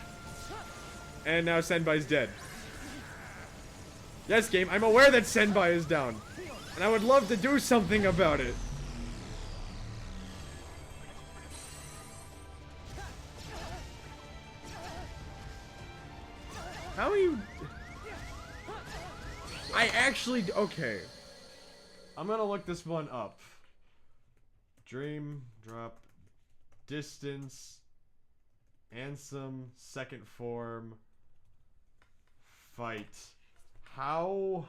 And now Senbai's dead. Yes, game, I'm aware that Senbai is down. And I would love to do something about it. How are you... I actually... Okay. I'm gonna look this one up. Dream, drop, distance, Ansem, second form, fight. How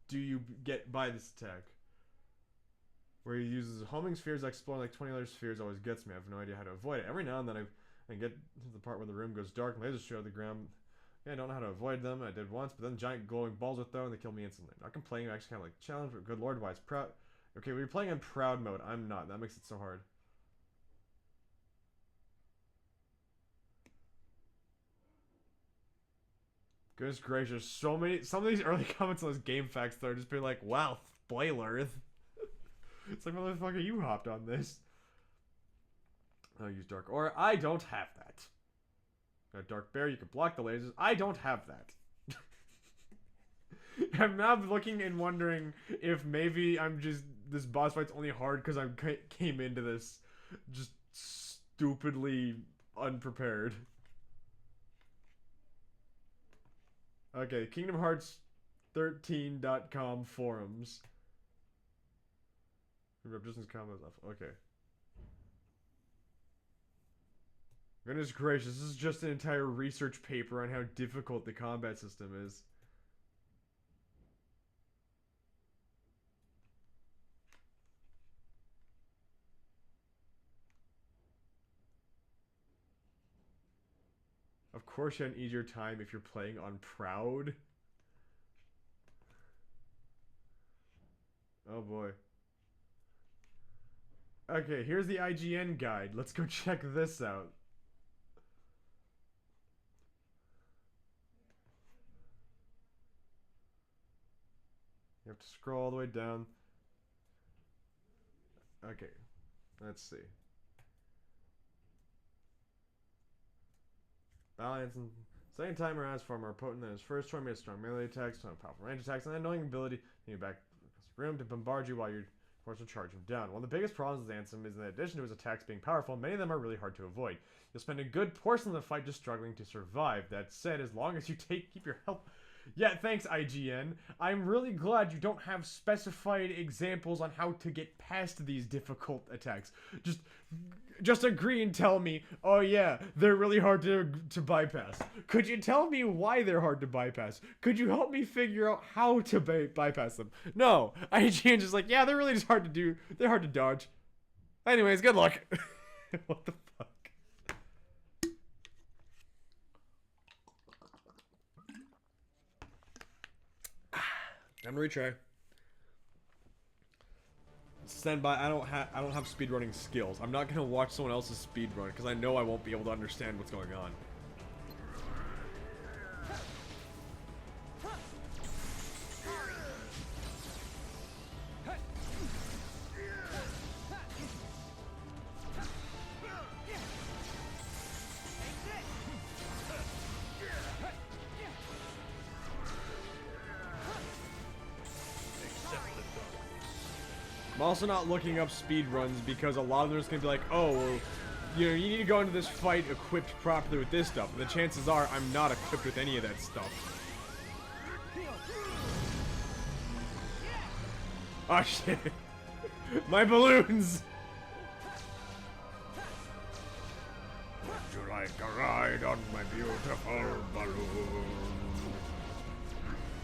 do you get by this attack? Where he uses homing spheres, exploring like 20 other spheres always gets me. I have no idea how to avoid it. Every now and then I get to the part where the room goes dark and lasers show the ground. Yeah, I don't know how to avoid them. I did once, but then giant glowing balls are thrown and they kill me instantly. Not complaining, I'm actually kind of like challenge, but good lord, why it's proud. Okay, we're playing in proud mode. I'm not. That makes it so hard. Goodness gracious, some of these early comments on this Game Facts though are just being like, wow, spoiler. It's like, motherfucker, you hopped on this. I'll use Dark Aura. I don't have that. Got Dark Bear, you can block the lasers. I don't have that. I'm now looking and wondering if maybe I'm just... This boss fight's only hard because I came into this just stupidly unprepared. Okay, Kingdom Hearts 13.com forums. Just in comments off. Okay. Goodness gracious, this is just an entire research paper on how difficult the combat system is. Of course you have an easier time if you're playing on Proud. Oh boy. Okay, here's the IGN guide. Let's go check this out. You have to scroll all the way down. Okay, let's see. Balance and second time around is far more potent than his first time. He has strong melee attacks, strong powerful range attacks, and an annoying ability to get back across the room to bombard you while force to charge him down. One of the biggest problems with Ansem is in addition to his attacks being powerful, many of them are really hard to avoid. You'll spend a good portion of the fight just struggling to survive. That said, as long as you keep your health... Yeah, thanks, IGN. I'm really glad you don't have specified examples on how to get past these difficult attacks. Just agree and tell me, oh yeah, they're really hard to bypass. Could you tell me why they're hard to bypass? Could you help me figure out how to bypass them? No, IGN's just like, yeah, they're really just hard to do. They're hard to dodge. Anyways, good luck. What the fuck? I'm gonna retry. Stand by. I don't have speedrunning skills. I'm not gonna watch someone else's speedrun because I know I won't be able to understand what's going on. I'm also not looking up speedruns because a lot of them are just gonna be like, oh, well, you know, you need to go into this fight equipped properly with this stuff. And the chances are I'm not equipped with any of that stuff. Oh shit. My balloons! Would you like a ride on my beautiful balloon?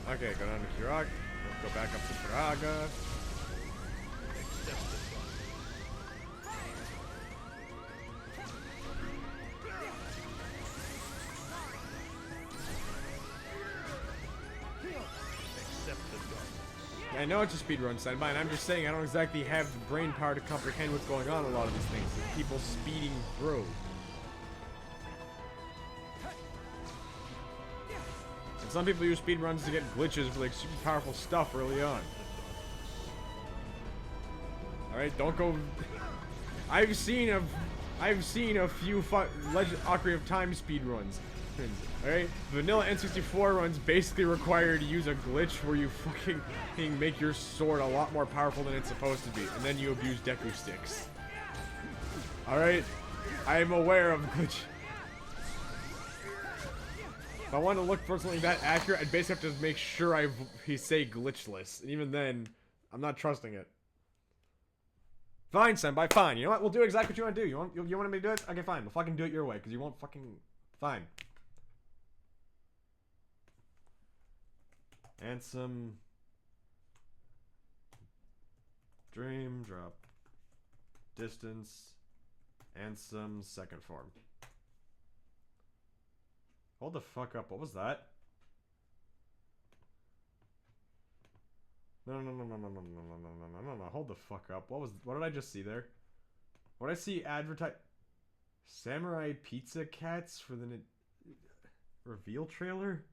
Okay, go down to Kiraga. Go back up to Kiraga. I know it's a speedrun side, and I'm just saying I don't exactly have the brain power to comprehend what's going on in a lot of these things. There's people speeding through. And some people use speedruns to get glitches for like super powerful stuff early on. Alright, don't go... I've seen a few Ocarina of Time speedruns. Alright, vanilla N64 runs basically require you to use a glitch where you fucking make your sword a lot more powerful than it's supposed to be, and then you abuse Deku sticks. Alright, I am aware of glitch. If I want to look for something that accurate, I'd basically have to make sure I say glitchless, and even then, I'm not trusting it. Fine, Senpai, fine. You know what? We'll do exactly what you want to do. You want me to do it? Okay, fine. We'll fucking do it your way, because you won't fucking... Fine. And some dream drop distance and some second form. Hold the fuck up. What was that? No. Hold the fuck up. What did I just see there? What did I see advertise? Samurai Pizza Cats for the reveal trailer?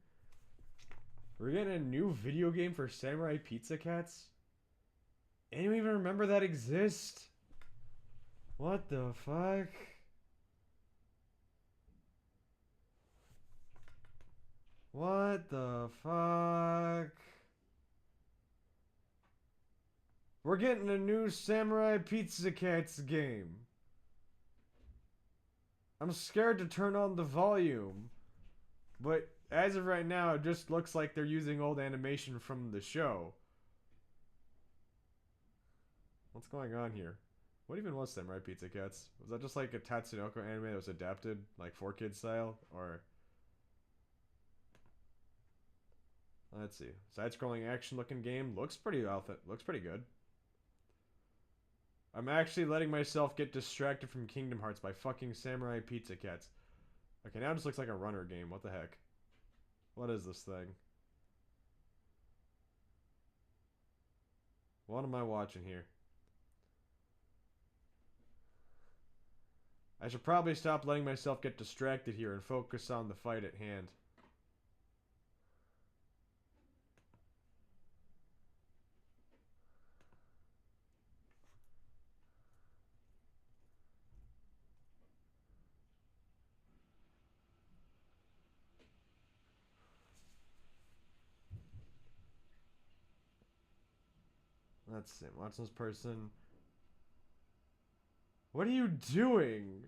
We're getting a new video game for Samurai Pizza Cats? Anyone even remember that exists? What the fuck? What the fuck? We're getting a new Samurai Pizza Cats game. I'm scared to turn on the volume, but as of right now, it just looks like they're using old animation from the show. What's going on here? What even was Samurai Pizza Cats? Was that just like a Tatsunoko anime that was adapted, like 4Kids style? Or... Let's see. Side-scrolling action-looking game. Looks pretty good. I'm actually letting myself get distracted from Kingdom Hearts by fucking Samurai Pizza Cats. Okay, now it just looks like a runner game. What the heck? What is this thing? What am I watching here? I should probably stop letting myself get distracted here and focus on the fight at hand. Let's see. Watch this person. What are you doing?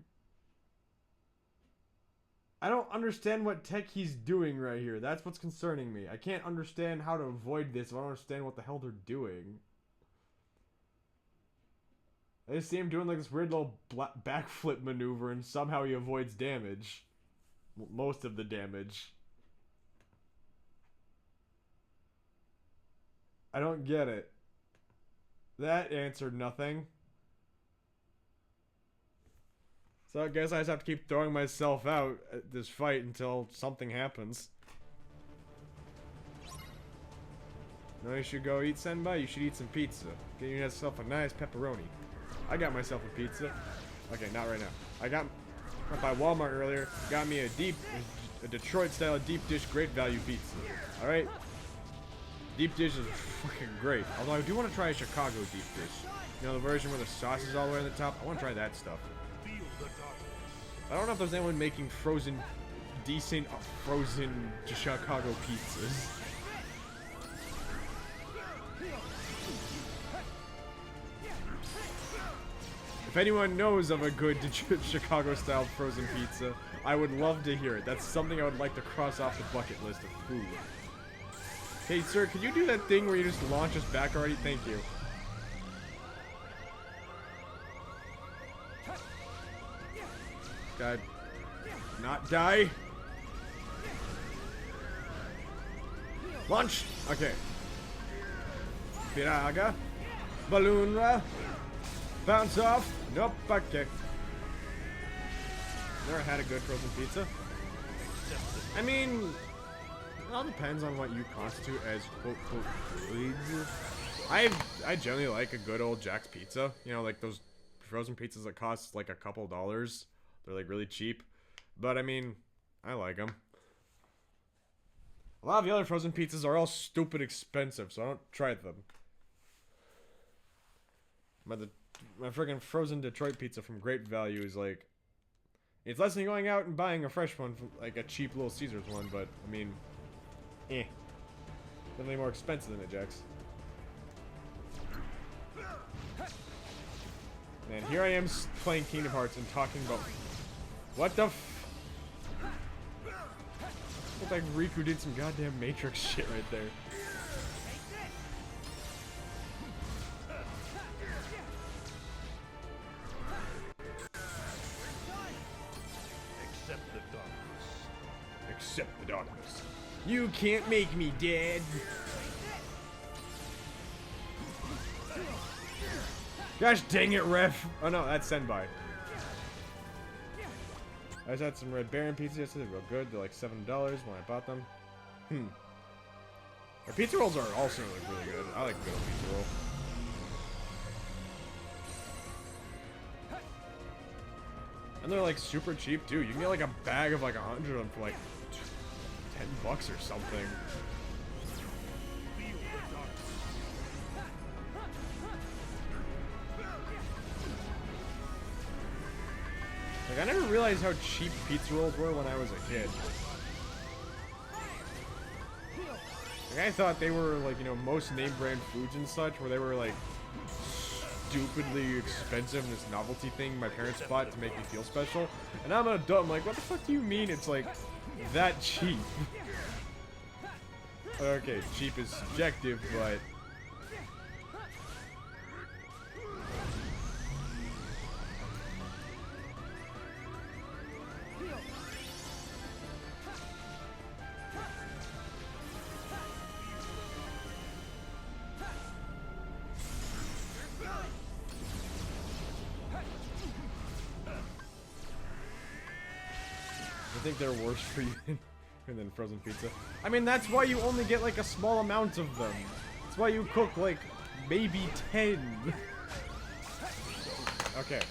I don't understand what tech he's doing right here. That's what's concerning me. I can't understand how to avoid this if I don't understand what the hell they're doing. I just see him doing like this weird little backflip maneuver and somehow he avoids damage. Most of the damage. I don't get it. That answered nothing. So I guess I just have to keep throwing myself out at this fight until something happens. No, you should go eat, Senbai. You should eat some pizza. Get yourself a nice pepperoni. I got myself a pizza. Okay, not right now. I got by Walmart earlier. Got me a Detroit-style deep dish, great value pizza. All right. Deep dish is fucking great. Although I do want to try a Chicago deep dish. You know, the version where the sauce is all the way on the top. I want to try that stuff. I don't know if there's anyone making decent frozen Chicago pizzas. If anyone knows of a good Chicago-style frozen pizza, I would love to hear it. That's something I would like to cross off the bucket list of food. Hey, sir, can you do that thing where you just launch us back already? Thank you. God. Not die. Launch! Okay. Piraga. Balloonra. Bounce off. Nope, okay. Never had a good frozen pizza. I mean, it all depends on what you constitute as quote goods. I generally like a good old Jack's pizza. You know, like those frozen pizzas that cost like a couple dollars. They're like really cheap. But I mean, I like them. A lot of the other frozen pizzas are all stupid expensive, so I don't try them. But my friggin' frozen Detroit pizza from Great Value is like, it's less than going out and buying a fresh one from like a cheap Little Caesars one, but I mean, definitely more expensive than a Jack's. Man, here I am playing Kingdom Hearts and talking about what the f. Looks like Riku did some goddamn Matrix shit right there. Accept the darkness. You can't make me dead. Gosh dang it, ref. Oh no, that's Senbai. I just had some Red Baron pizzas yesterday. They're real good. They're like $7 when I bought them. The pizza rolls are also like really good. I like a good pizza roll. And they're like super cheap too. You can get like a bag of like 100 of them for like $10 or something. Like, I never realized how cheap pizza rolls were when I was a kid. Like, I thought they were like, you know, most name brand foods and such, where they were like stupidly expensive, this novelty thing my parents bought to make me feel special. And I'm an adult, I'm like, what the fuck do you mean it's like that cheap? Okay, cheap is subjective, but I think they're worse for you than frozen pizza. I mean, that's why you only get like a small amount of them. That's why you cook like maybe 10. Okay.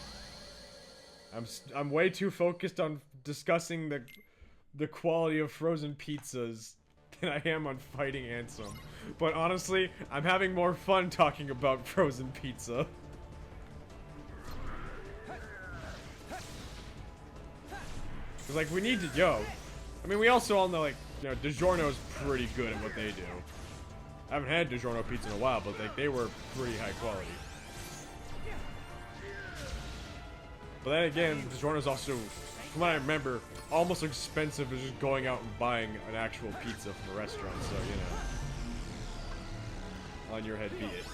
I'm way too focused on discussing the quality of frozen pizzas than I am on fighting Ansem. But honestly, I'm having more fun talking about frozen pizza. Cause like we need to I mean we also all know like, you know, DiGiorno's pretty good at what they do. I haven't had DiGiorno pizza in a while, but like they were pretty high quality. But then again, DiGiorno's also, from what I remember, almost expensive as just going out and buying an actual pizza from a restaurant. So you know, on your head be it.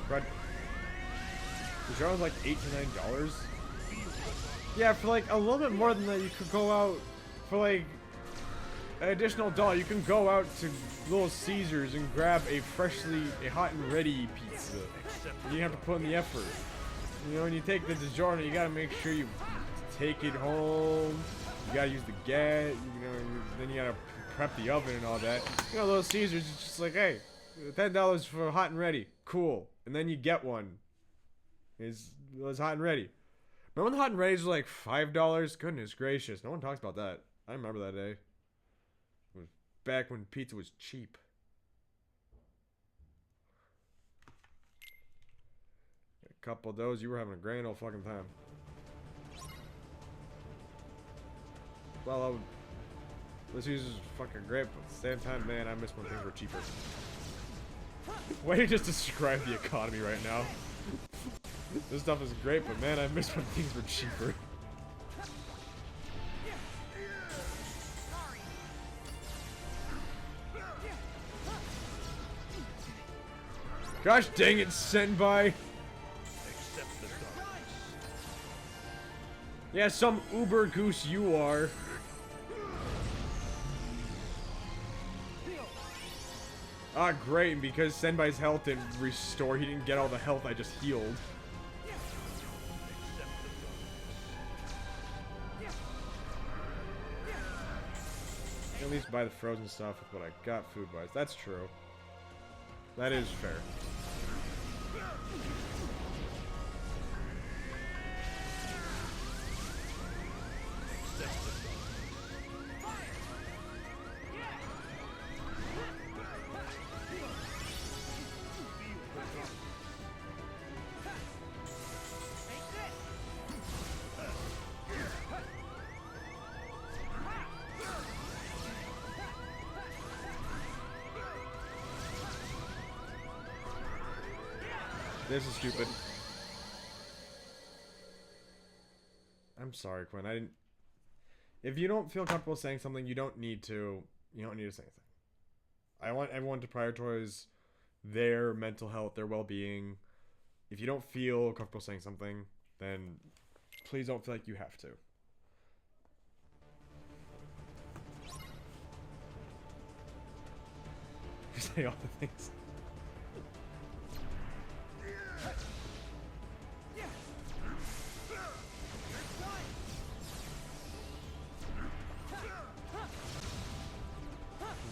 Right. The jar was like $8 to $9. Yeah, for like a little bit more than that, you could go out for like an additional $1. You can go out to Little Caesars and grab a hot and ready pizza. You have to put in the effort. You know, when you take the DiGiorno, you gotta make sure you take it home. You gotta use the gas. You know, then you gotta prep the oven and all that. You know, Little Caesars, it's just like, hey, $10 for hot and ready. Cool. And then you get one. It's hot and ready. Remember when the hot and ready was like $5? Goodness gracious. No one talks about that. I remember that day. It was back when pizza was cheap. A couple of those, you were having a grand old fucking time. Well, this is fucking great, but at the same time, man, I miss when things were cheaper. Way to just describe the economy right now. This stuff is great, but man, I miss when things were cheaper. Gosh dang it, Senpai! Yeah, some uber goose you are. Ah, great, and because Senbai's health didn't restore, he didn't get all the health I just healed. At least buy the frozen stuff with what I got food-wise. That's true. That is fair. This is stupid. I'm sorry, Quinn. I didn't. If you don't feel comfortable saying something, you don't need to. You don't need to say anything. I want everyone to prioritize their mental health, their well-being. If you don't feel comfortable saying something, then please don't feel like you have to. Say all the things.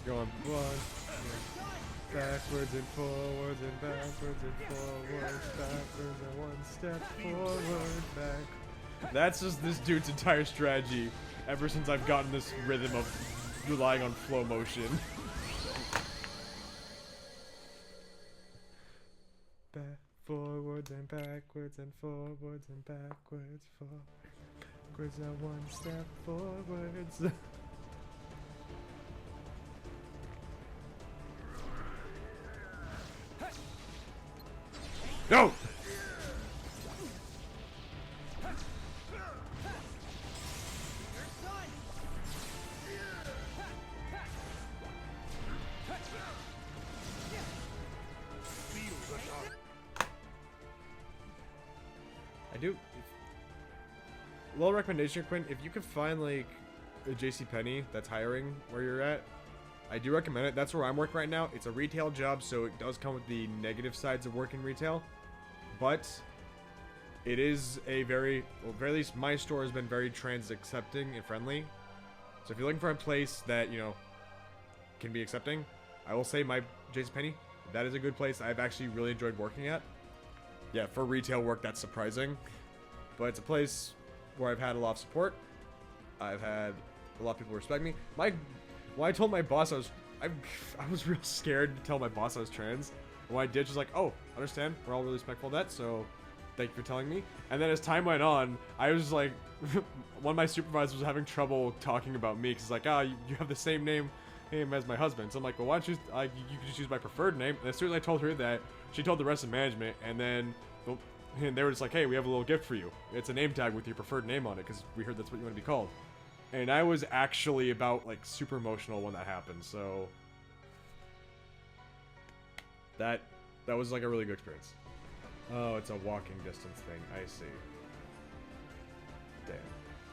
Going backwards and forwards and backwards and forwards, backwards and one step forward, back. That's just this dude's entire strategy ever since I've gotten this rhythm of relying on flow motion. Forwards and backwards and forwards and backwards, backwards and one step forwards. No! I do. Little recommendation, Quinn. If you could find like a JCPenney that's hiring where you're at, I do recommend it. That's where I'm working right now. It's a retail job, so it does come with the negative sides of working retail. But it is a very, well, at very least my store has been very trans accepting and friendly. So if you're looking for a place that, you know, can be accepting, I will say my JCPenney, that is a good place I've actually really enjoyed working at. Yeah, for retail work, that's surprising. But it's a place where I've had a lot of support. I've had a lot of people respect me. When I told my boss I was real scared to tell my boss I was trans. And what I did, she's like, oh, understand, we're all really respectful of that, so thank you for telling me. And then as time went on, I was like, one of my supervisors was having trouble talking about me, because like, you have the same name as my husband. So I'm like, well, why don't you can just use my preferred name. And as soon as I told her that, she told the rest of management, and then they were just like, hey, we have a little gift for you. It's a name tag with your preferred name on it, because we heard that's what you want to be called. And I was actually about, like, super emotional when that happened, so that was like a really good experience. Oh, it's a walking distance thing. I see. Damn.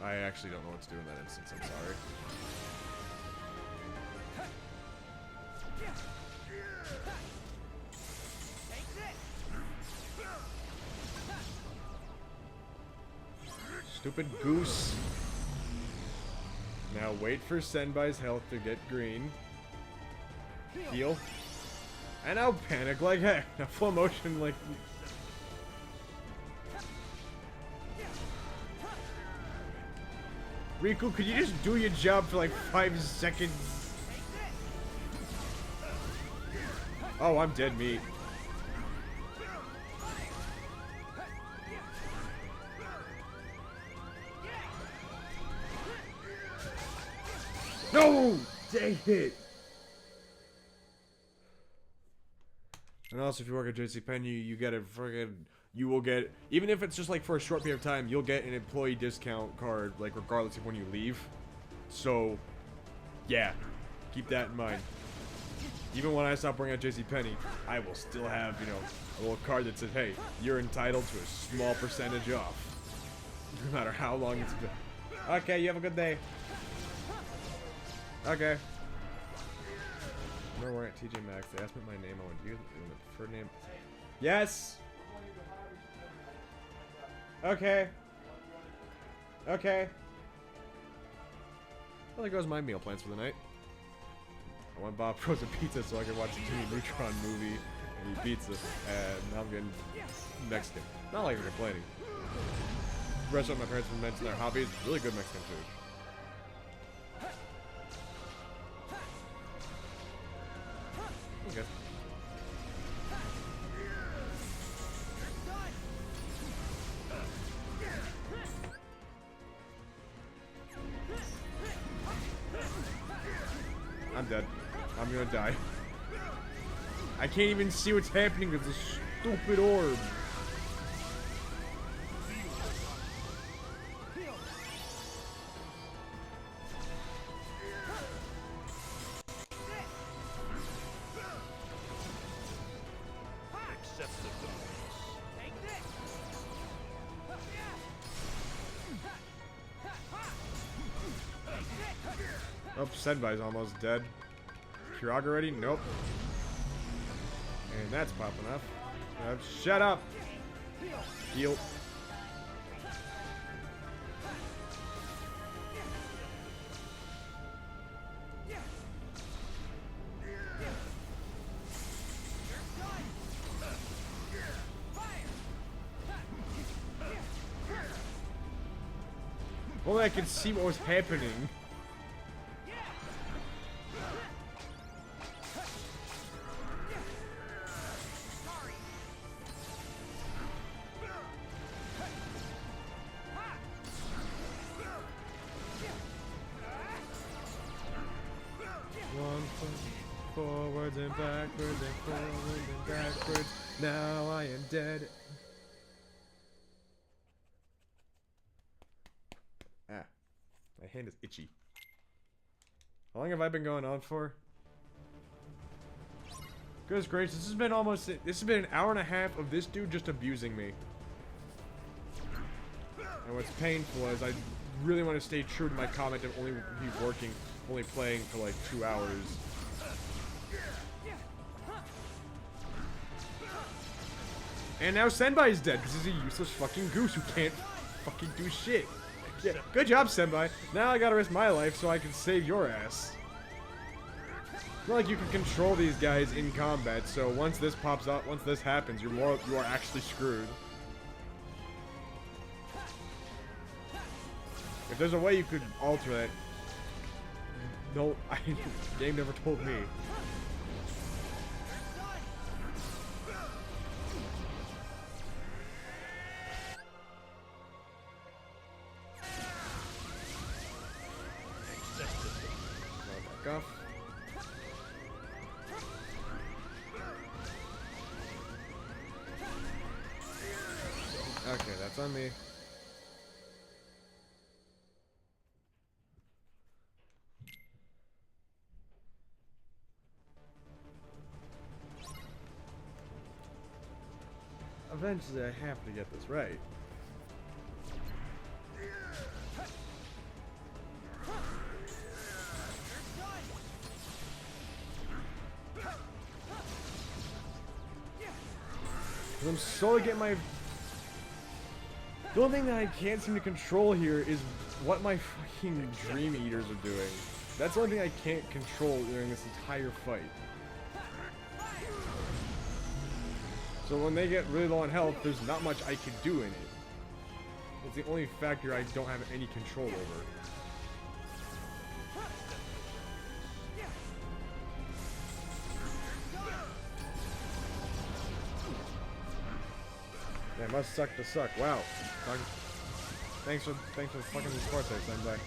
I actually don't know what to do in that instance. I'm sorry. Stupid goose. Now wait for Senbai's health to get green. Heal. And now panic like heck. Now full motion like... Riku, could you just do your job for like 5 seconds? Oh, I'm dead meat. No! Dang it! And also, if you work at JCPenney, you get a friggin'... You will get... Even if it's just like for a short period of time, you'll get an employee discount card, like regardless of when you leave. So, yeah. Keep that in mind. Even when I stop working at JCPenney, I will still have, you know, a little card that says, hey, you're entitled to a small percentage off. No matter how long it's been. Okay, you have a good day. Okay. Remember we're at TJ Maxx. They asked me my name. I went, you the preferred name? Yes! Okay. Okay. Well, there goes my meal plans for the night. I went Bob frozen pizza so I could watch the Jimmy Neutron movie and eat pizza. And now I'm getting Mexican. Not like I'm complaining. Restaurant my parents mentioned their hobbies. Really good Mexican food. Okay. I'm dead. I'm gonna die. I can't even see what's happening with this stupid orb. Oh, Senbai's almost dead. Kiraga ready? Nope. And that's popping up. Shut up! Heal. Only I could see what was happening. Forwards and backwards and forwards and backwards. Now I am dead. Ah, my hand is itchy. How long have I been going on for? Goodness gracious, this has been an hour and a half of this dude just abusing me. And what's painful is I really want to stay true to my comment of only playing for like 2 hours. And now Senbai's dead because he's a useless fucking goose who can't fucking do shit. Yeah, good job, Senbai. Now I gotta risk my life so I can save your ass. It's not like you can control these guys in combat, so once this pops up, once this happens, you are actually screwed. If there's a way you could alter that, No, game never told me. Back off. Okay, that's on me. Eventually, I have to get this right. I'm slowly getting my... The only thing that I can't seem to control here is what my fucking Dream Eaters are doing. That's the only thing I can't control during this entire fight. So when they get really low on health, there's not much I can do in it. It's the only factor I don't have any control over. That must suck to suck. Wow. Thanks for fucking the support there, Senpai.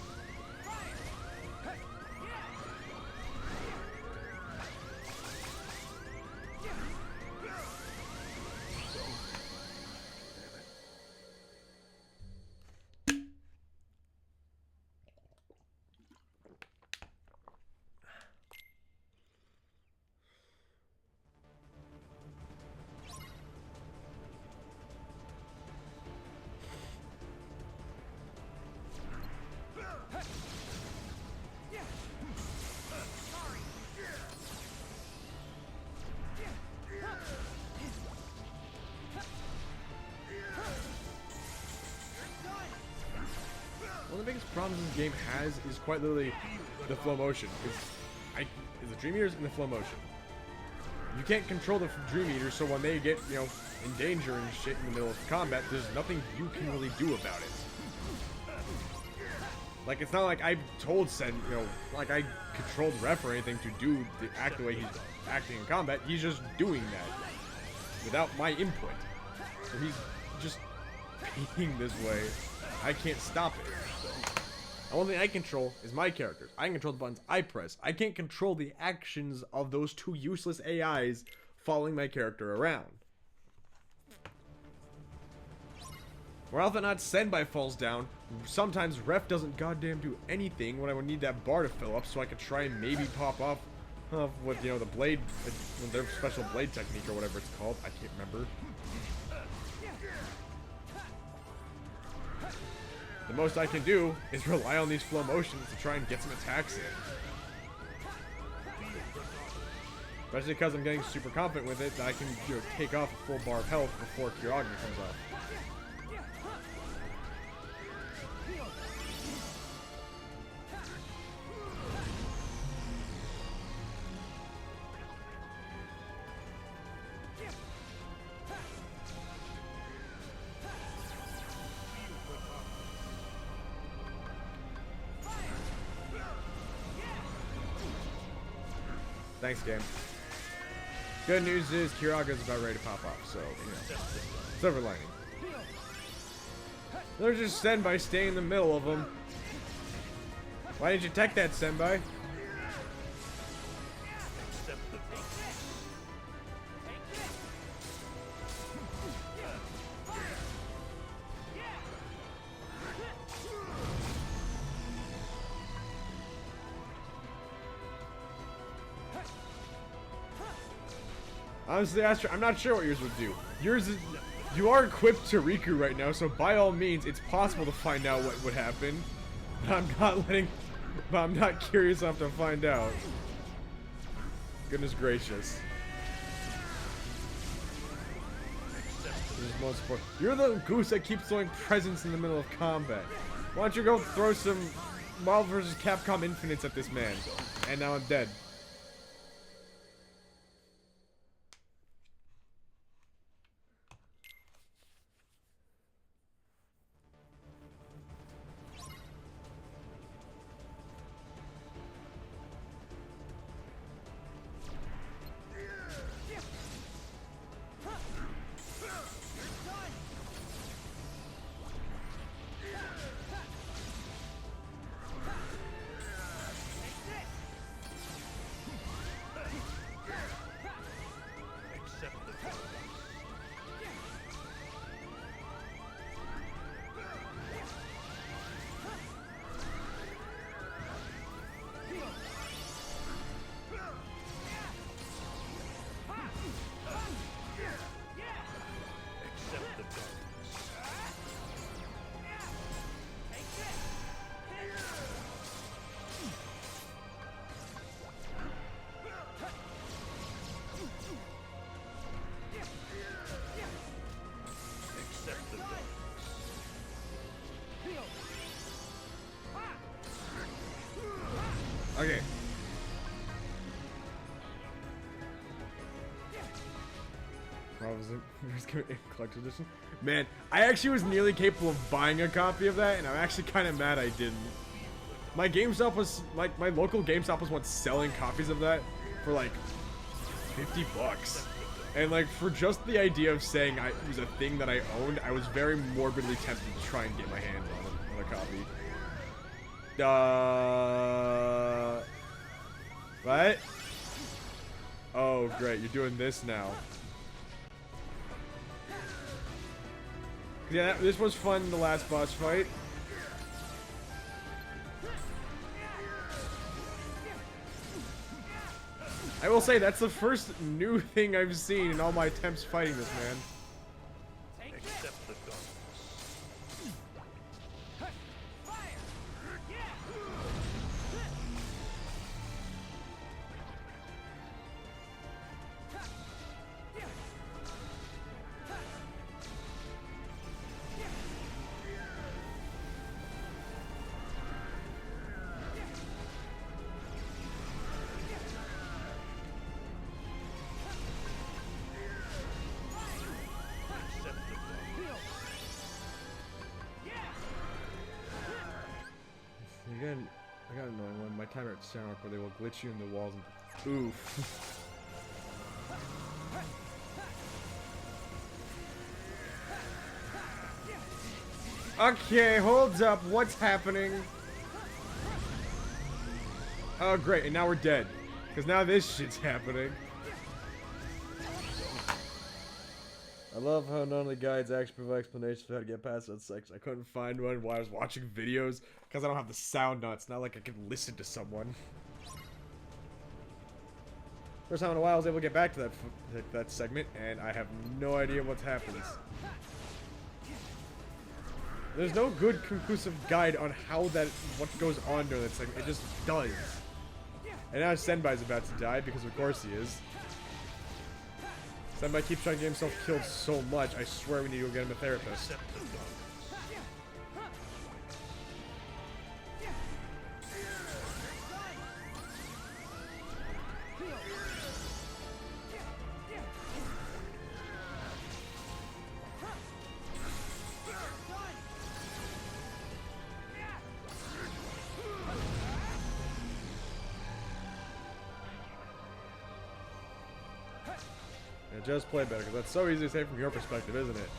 One of the biggest problems this game has is quite literally the flow motion. Is the Dream Eaters in the flow motion. You can't control the Dream Eaters, so when they get, you know, in danger and shit in the middle of combat, there's nothing you can really do about it. Like, it's not like I told Sen, you know, like I controlled Ref or anything to act the way he's acting in combat. He's just doing that without my input. So he's just being this way. I can't stop it. The only thing I control is my characters. I can control the buttons I press. I can't control the actions of those two useless AIs following my character around. More often than not, Senpai falls down. Sometimes Ref doesn't goddamn do anything when I would need that bar to fill up so I could try and maybe pop off with, you know, the blade, their special blade technique or whatever it's called. I can't remember. The most I can do is rely on these flow motions to try and get some attacks in. Especially because I'm getting super confident with it that I can, you know, take off a full bar of health before Kiraga comes up. Thanks, game. Good news is Kiraga's about ready to pop off, so, you know, silver lining. They're just Senpai staying in the middle of them. Why didn't you tech that, Senpai? Honestly, Astro, I'm not sure what yours would do. Yours is... You are equipped to Riku right now, so by all means, it's possible to find out what would happen. But I'm not curious enough to find out. Goodness gracious. You're the goose that keeps throwing presents in the middle of combat. Why don't you go throw some Marvel vs. Capcom Infinites at this man? And now I'm dead. Oh, was it collector's edition? Man, I actually was nearly capable of buying a copy of that, and I'm actually kind of mad I didn't. My GameStop was, like, my local GameStop was once selling copies of that for, like, 50 bucks. And, like, for just the idea of saying it was a thing that I owned, I was very morbidly tempted to try and get my hands on a copy. What? Oh, great, you're doing this now. Yeah, this was fun in the last boss fight. I will say, that's the first new thing I've seen in all my attempts fighting this man. Accept the darkness. Again, I got an annoying one. My timer at Soundmark where they will glitch you in the walls and... Oof. Okay, hold up. What's happening? Oh, great. And now we're dead. Because now this shit's happening. I love how none of the guides actually provide explanations for how to get past that section. I couldn't find one while I was watching videos because I don't have the sound on. It's not like I can listen to someone. First time in a while I was able to get back to that segment, and I have no idea what happens. There's no good conclusive guide on what goes on during that segment. It just does. And now Senbai's about to die because of course he is. Senbai keeps trying to get himself killed so much, I swear we need to go get him a therapist. Just play better, because that's so easy to say from your perspective, isn't it?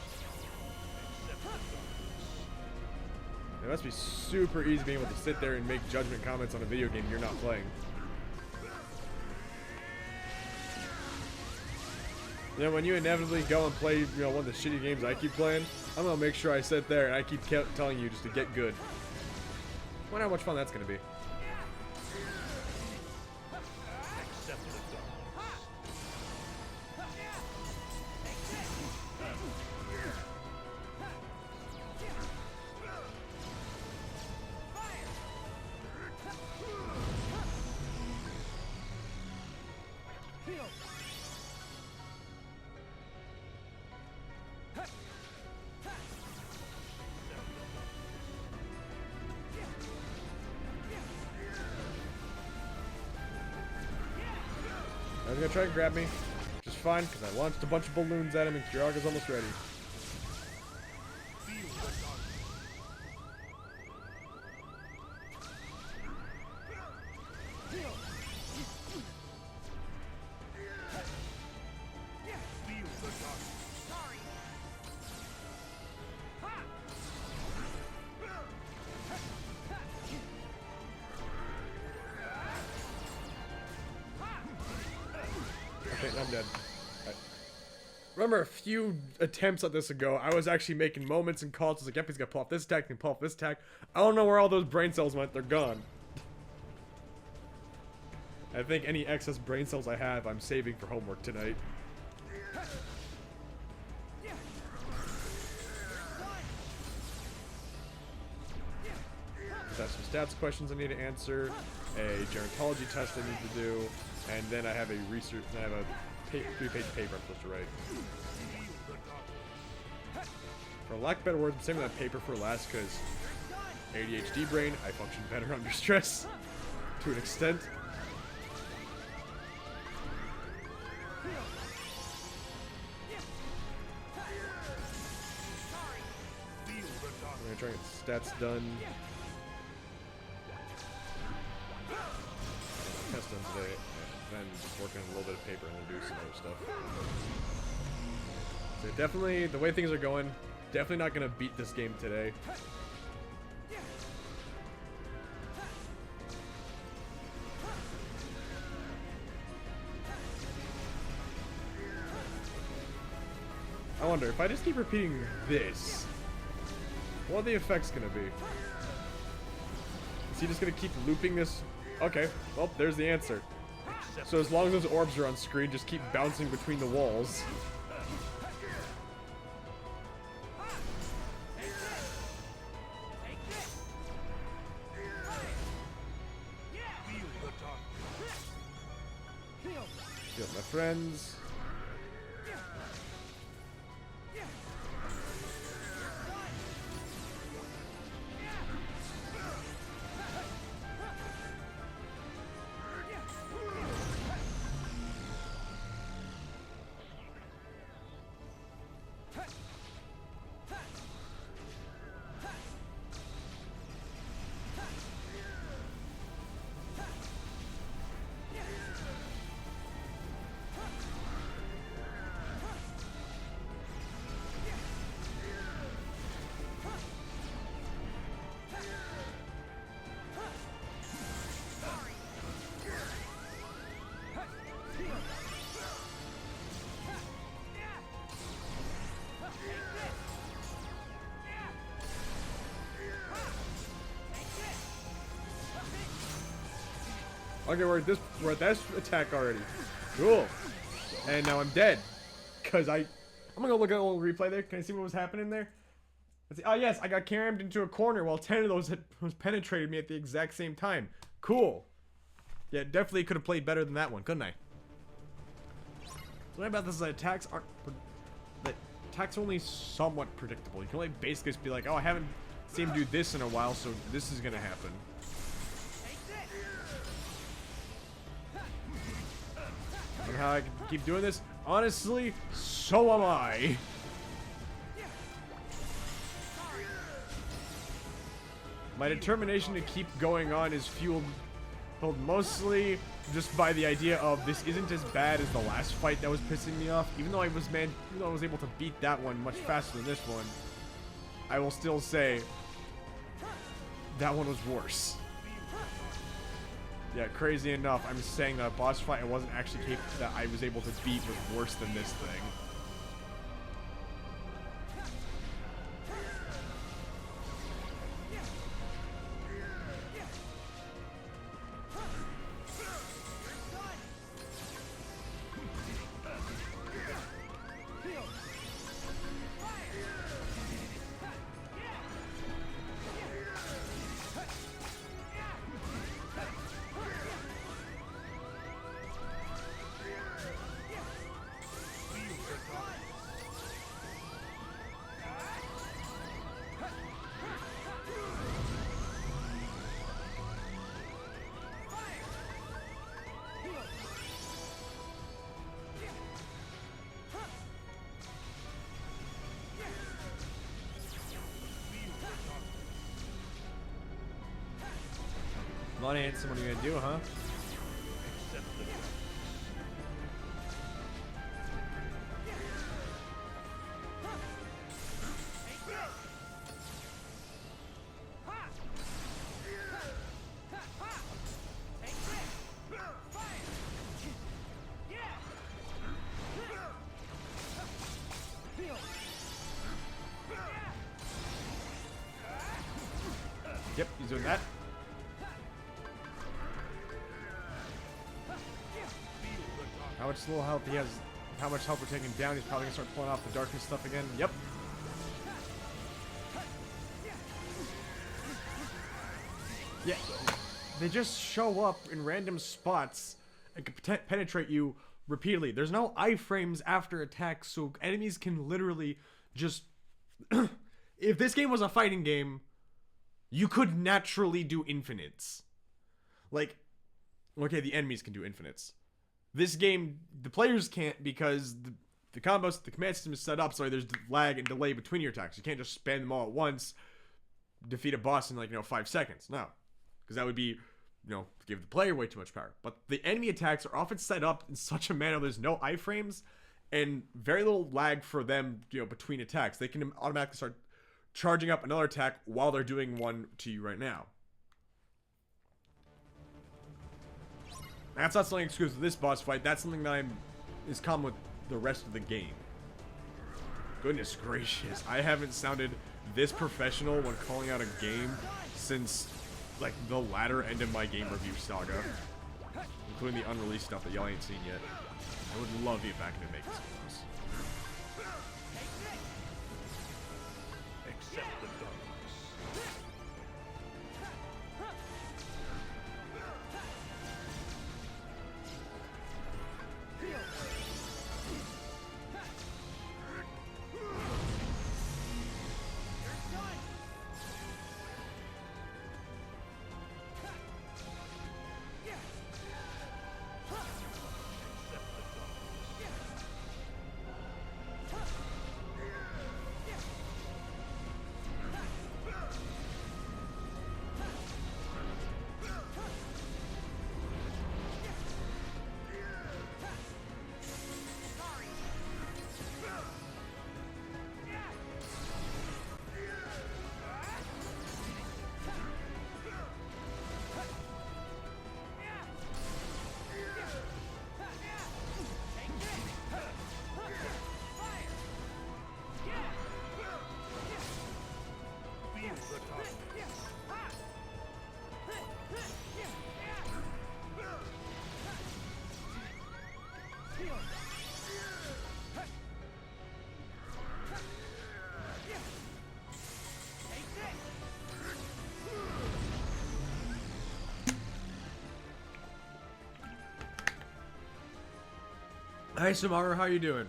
It must be super easy being able to sit there and make judgment comments on a video game you're not playing. You know, when you inevitably go and play, you know, one of the shitty games I keep playing, I'm gonna make sure I sit there and I keep telling you just to get good. I wonder how much fun that's gonna be. I was gonna try and grab me, which is fine, because I launched a bunch of balloons at him and Kiraga's almost ready. Okay, I'm dead. Remember a few attempts at this ago, I was actually making moments and calls. I was like, yep, he's gonna pull off this attack, he can pull off this attack. I don't know where all those brain cells went, they're gone. I think any excess brain cells I have, I'm saving for homework tonight. That's some stats questions I need to answer, a gerontology test I need to do, and then I have a research. I have a 3-page paper I'm supposed to write. For lack of better words, I'm saving that paper for last because ADHD brain, I function better under stress to an extent. trying to get stats done. Test done today, and then just working on a little bit of paper and then do some other stuff. So definitely, the way things are going, definitely not gonna beat this game today. I wonder, if I just keep repeating this, what are the effects gonna be? Is he just gonna keep looping this? Okay, well, there's the answer. So as long as those orbs are on screen, just keep bouncing between the walls. Heal my friends. Okay, we're at this attack already. Cool. And now I'm dead. Cause I'm gonna look at a little replay there. Can I see what was happening there? Let's see. Oh yes, I got cammed into a corner while 10 of those had penetrated me at the exact same time. Cool. Yeah, definitely could have played better than that one, couldn't I? The way about this is that attacks aren't. That attacks are only somewhat predictable. You can only basically just be like, oh, I haven't seen him do this in a while, so this is gonna happen. And how I can keep doing this? Honestly, so am I. My determination to keep going on is fueled mostly just by the idea of this isn't as bad as the last fight that was pissing me off. Even though I was able to beat that one much faster than this one, I will still say that one was worse. Yeah, crazy enough, I'm saying that boss fight I wasn't actually that I was able to beat was worse than this thing. Not handsome, what are you gonna do, huh? Yep, he's doing that. How much little health he has, how much health we're taking down, he's probably gonna start pulling off the darkness stuff again. Yep. Yeah, they just show up in random spots and can penetrate you repeatedly. There's no iframes after attacks, so enemies can literally just... If this game was a fighting game, you could naturally do infinites. Like, okay, the enemies can do infinites. This game, the players can't because the combos, the command system is set up so there's lag and delay between your attacks. You can't just spam them all at once defeat a boss in like, 5 seconds. No. Because that would be, give the player way too much power. But the enemy attacks are often set up in such a manner there's no iframes and very little lag for them, between attacks. They can automatically start charging up another attack while they're doing one to you right now. That's not something exclusive to this boss fight. That's something that is common with the rest of the game. Goodness gracious. I haven't sounded this professional when calling out a game since, like, the latter end of my game review saga. Including the unreleased stuff that y'all ain't seen yet. I would love to get back into making some of those. Accept the darkness. Hi Samaru, how you doing?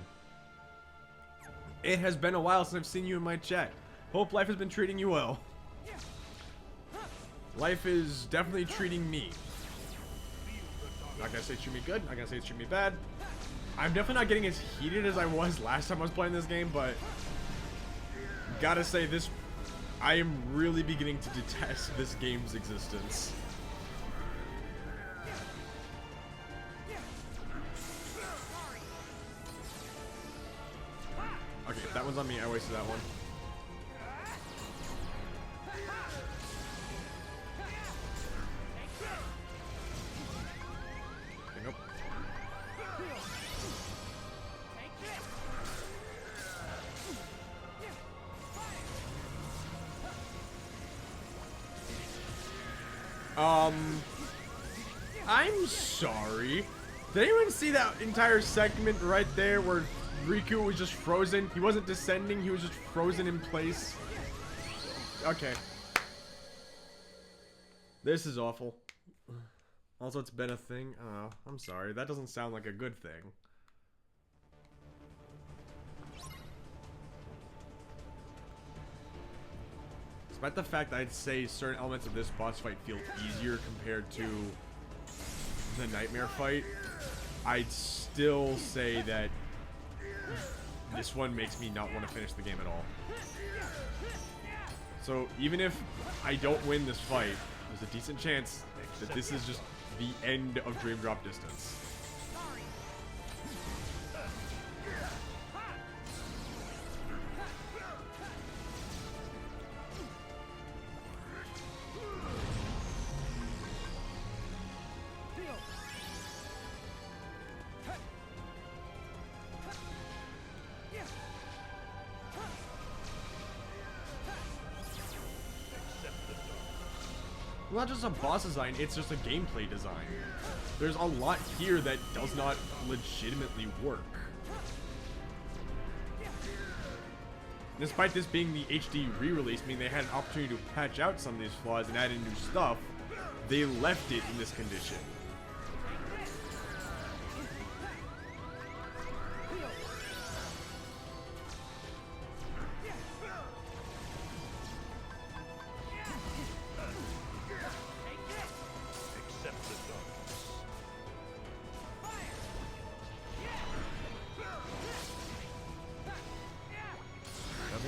It has been a while since I've seen you in my chat. Hope life has been treating you well. Life is definitely treating me. Not gonna say it's treating me good, not gonna say it's treating me bad. I'm definitely not getting as heated as I was last time I was playing this game, but gotta say this, I am really beginning to detest this game's existence. Okay, if that one's on me, I wasted that one. Okay, nope. I'm sorry. Did anyone see that entire segment right there where Riku was just frozen? He wasn't descending, he was just frozen in place. Okay. This is awful. Also, it's been a thing. Oh, I'm sorry. That doesn't sound like a good thing. Despite the fact that I'd say certain elements of this boss fight feel easier compared to the nightmare fight, I'd still say that this one makes me not want to finish the game at all. So even if I don't win this fight, there's a decent chance that this is just the end of Dream Drop Distance. Not just a boss design, it's just a gameplay design. There's a lot here that does not legitimately work. Despite this being the HD re-release, meaning they had an opportunity to patch out some of these flaws and add in new stuff, they left it in this condition.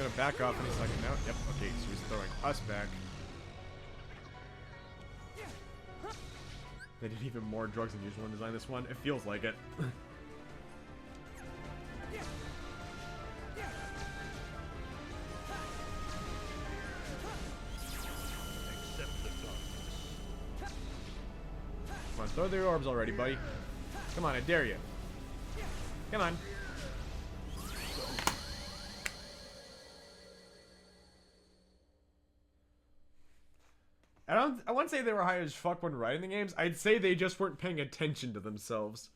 gonna back off any second now. Yep, okay, so he's throwing us back. They did even more drugs than usual in design this one. It feels like it. Come on, throw the orbs already, buddy. Come on, I dare you. Come on. I wouldn't say they were high as fuck when writing the games. I'd say they just weren't paying attention to themselves.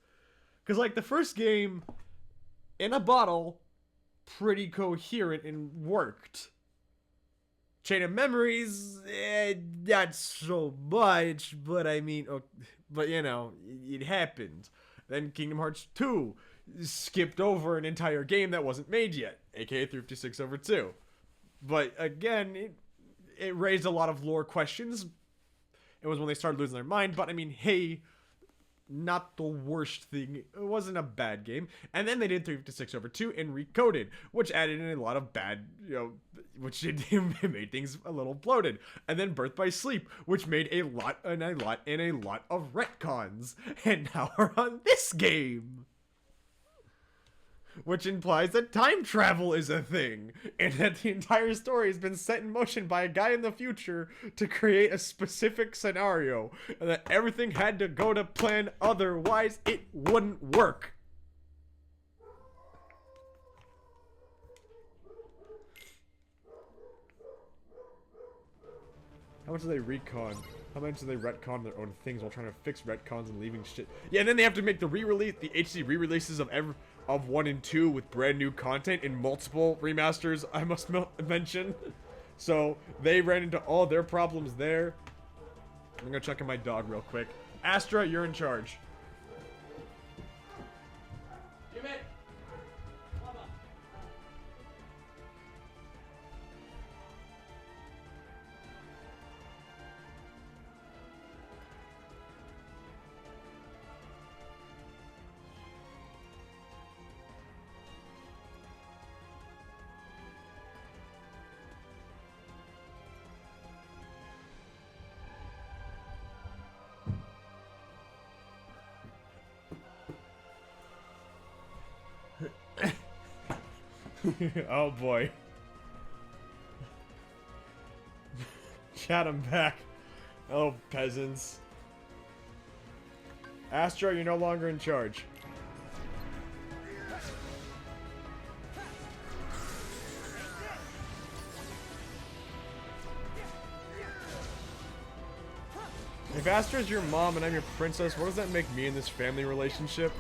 Because, like, the first game, in a bottle, pretty coherent and worked. Chain of Memories, not so much, but I mean, but you know, it happened. Then Kingdom Hearts 2 skipped over an entire game that wasn't made yet, aka 356/2. But again, it raised a lot of lore questions. It was when they started losing their mind, but I mean, hey, not the worst thing. It wasn't a bad game. And then they did 356/2 and recoded, which added in a lot of bad, you know, which made things a little bloated. And then Birth by Sleep, which made a lot of retcons. And now we're on this game, which implies that time travel is a thing, and that the entire story has been set in motion by a guy in the future to create a specific scenario, and that everything had to go to plan, otherwise it wouldn't work. How much do they recon? How much do they retcon their own things while trying to fix retcons and leaving shit? Yeah, and then they have to make the re-release, the HD re-releases of 1 and 2 with brand new content in multiple remasters, I must mention. So they ran into all their problems there. I'm gonna check on my dog real quick. Astra, you're in charge. Give it. Oh boy. Chat, I'm back. Oh, peasants. Astra, you're no longer in charge. If Astra's your mom and I'm your princess, what does that make me in this family relationship?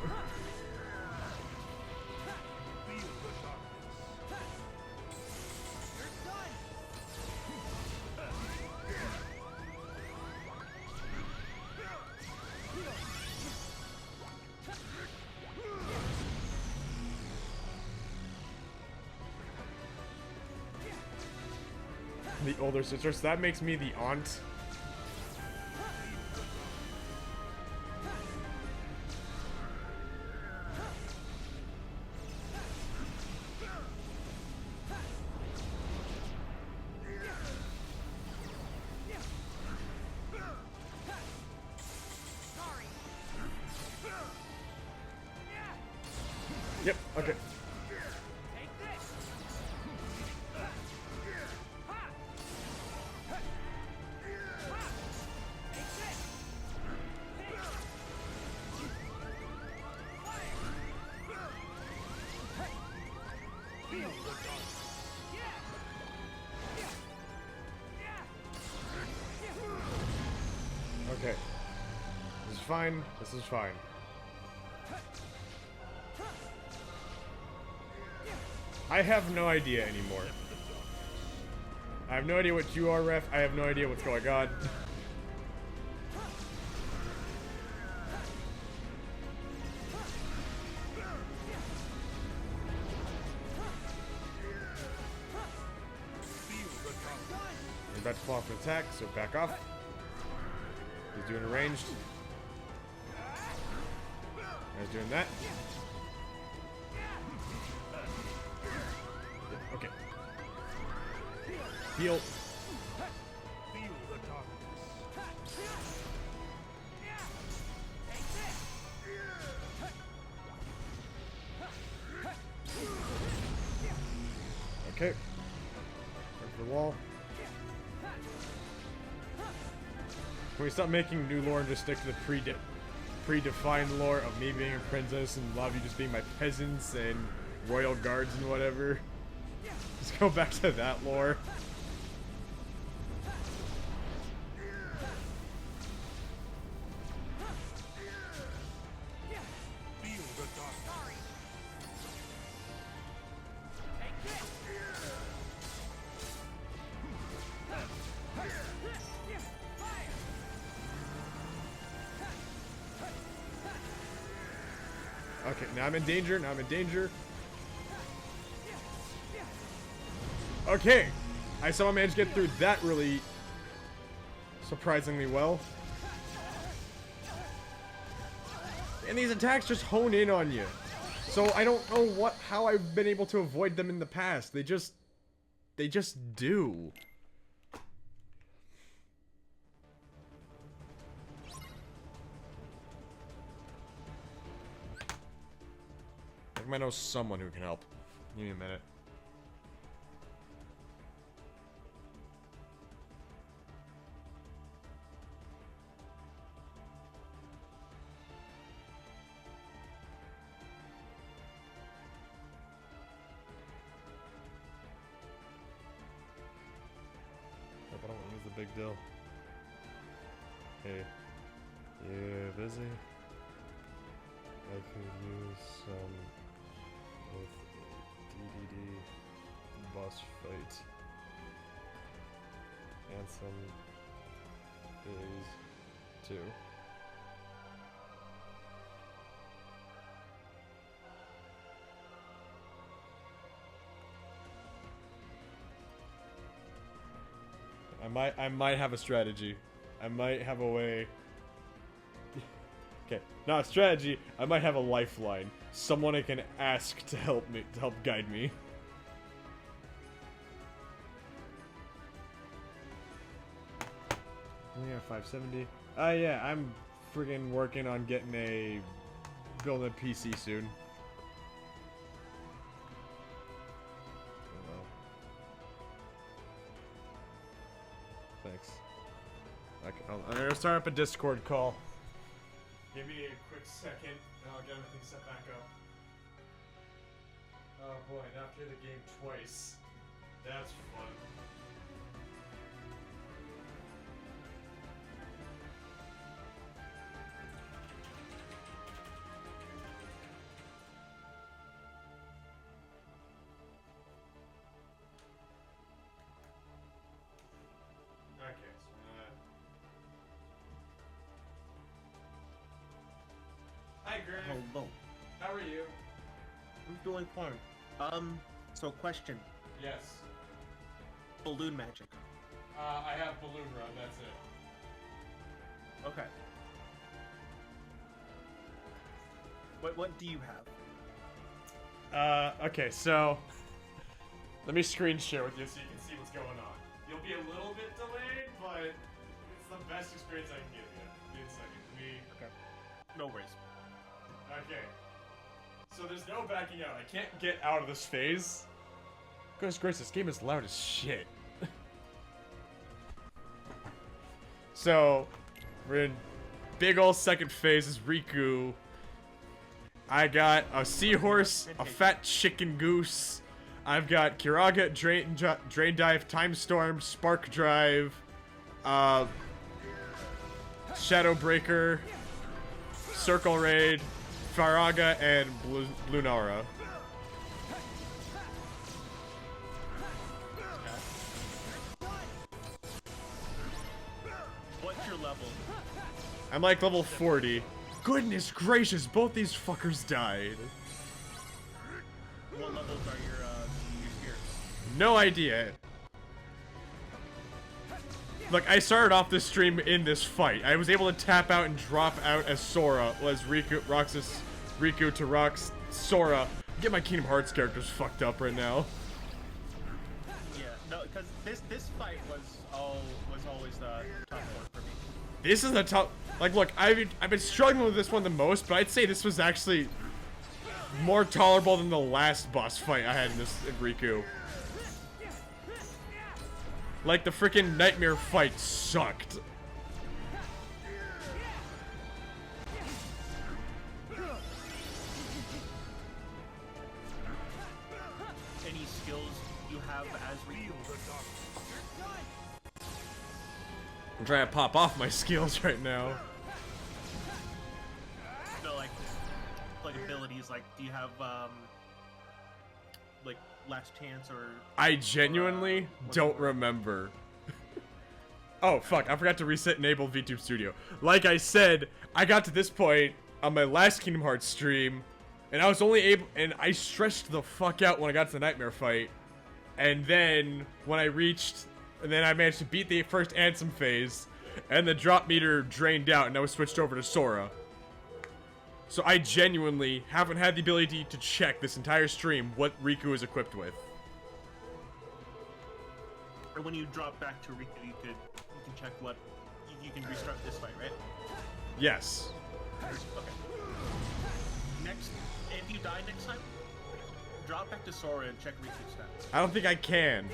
The older sister, so that makes me the aunt. Yep, okay. Okay. This is fine. This is fine. I have no idea anymore. I have no idea what you are, ref. I have no idea what's going on. He's about to fall off an attack, so back off. He's doing a ranged. He's doing that. Okay. Heal. Feel the darkness. Okay. Right for the wall. Can we stop making new lore and just stick to the predefined lore of me being a princess and a lot of you just being my peasants and royal guards and whatever? Just go back to that lore. Feel the darkness. Okay, now I'm in danger, now I'm in danger. Okay, I somehow managed to get through that really surprisingly well. And these attacks just hone in on you. So I don't know how I've been able to avoid them in the past. They just do. I might know someone who can help. Give me a minute. I don't use the big deal. Hey, you busy? I could use some with DDD boss fight and some days too. I might have a strategy. I might have a way. Okay, not a strategy. I might have a lifeline. Someone I can ask to help me, to help guide me. Yeah, 570. Yeah, I'm friggin' working on getting building a PC soon. Thanks. Okay, I'm gonna start up a Discord call. Give me a quick second, and I'll get everything set back up. Oh boy, now play the game twice. That's fun. Okay, so Hi, Greg. Hello. How are you? I'm doing fine. So question. Yes. Balloon magic. I have Balloon Run, that's it. Okay. What do you have? Okay, so let me screen share with you so you can see what's going on. You'll be a little bit delayed, but it's the best experience I can give you. Give me a second. Okay. No worries. Okay. So there's no backing out. I can't get out of this phase. Goodness gracious, this game is loud as shit. So, we're in big ol' second phase is Riku. I got a seahorse, a fat chicken goose. I've got Kiraga, Drain Dive, Time Storm, Spark Drive, Shadow Breaker, Circle Raid, Faraga, and Lunara. What's your level? I'm like level 40. Goodness gracious, both these fuckers died. What levels are your spirits? No idea. Look, I started off this stream in this fight. I was able to tap out and drop out as Sora, as Riku to Rox Sora. Get my Kingdom Hearts characters fucked up right now. Yeah, no, because this fight was always the tough one for me. This is the tough. Like, look, I've been struggling with this one the most, but I'd say this was actually more tolerable than the last boss fight I had in this Riku. Like, the freaking nightmare fight sucked. Any skills you have as Riku? I'm trying to pop off my skills right now. No, like abilities. Like, do you have like last chance or? I genuinely don't remember. Oh, fuck. I forgot to reset enable VTube Studio. Like I said, I got to this point on my last Kingdom Hearts stream, and I was only able... And I stressed the fuck out when I got to the Nightmare fight. And then, when I reached... And then I managed to beat the first Ansem phase, and the drop meter drained out, and I was switched over to Sora. So I genuinely haven't had the ability to check this entire stream what Riku is equipped with. Or when you drop back to Riku, you can check what you can restart this fight, right? Yes. Okay. Next, if you die next time, drop back to Sora and check Riku's stats. I don't think I can.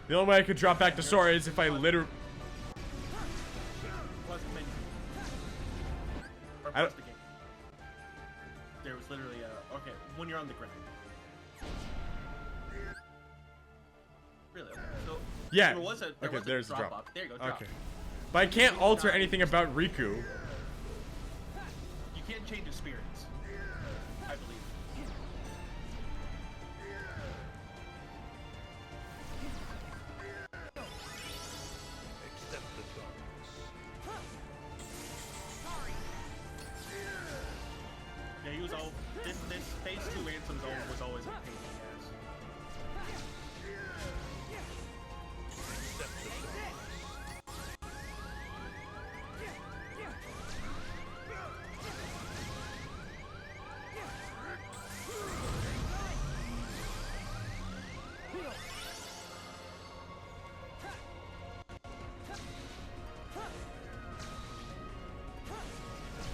The only way I could drop back to Sora is if I literally... Plus the menu. Or I plus don't... the game. There was literally a... Okay, when you're on the ground. Really? Okay. So, Yeah. there was a Okay, there's the drop. off. There you go, drop. Okay. But I can't alter anything about Riku. You can't change his spirits. I believe. Accept the darkness. Yeah, he was all... This phase 2 Ansem was always a pain in the ass. Accept the darkness.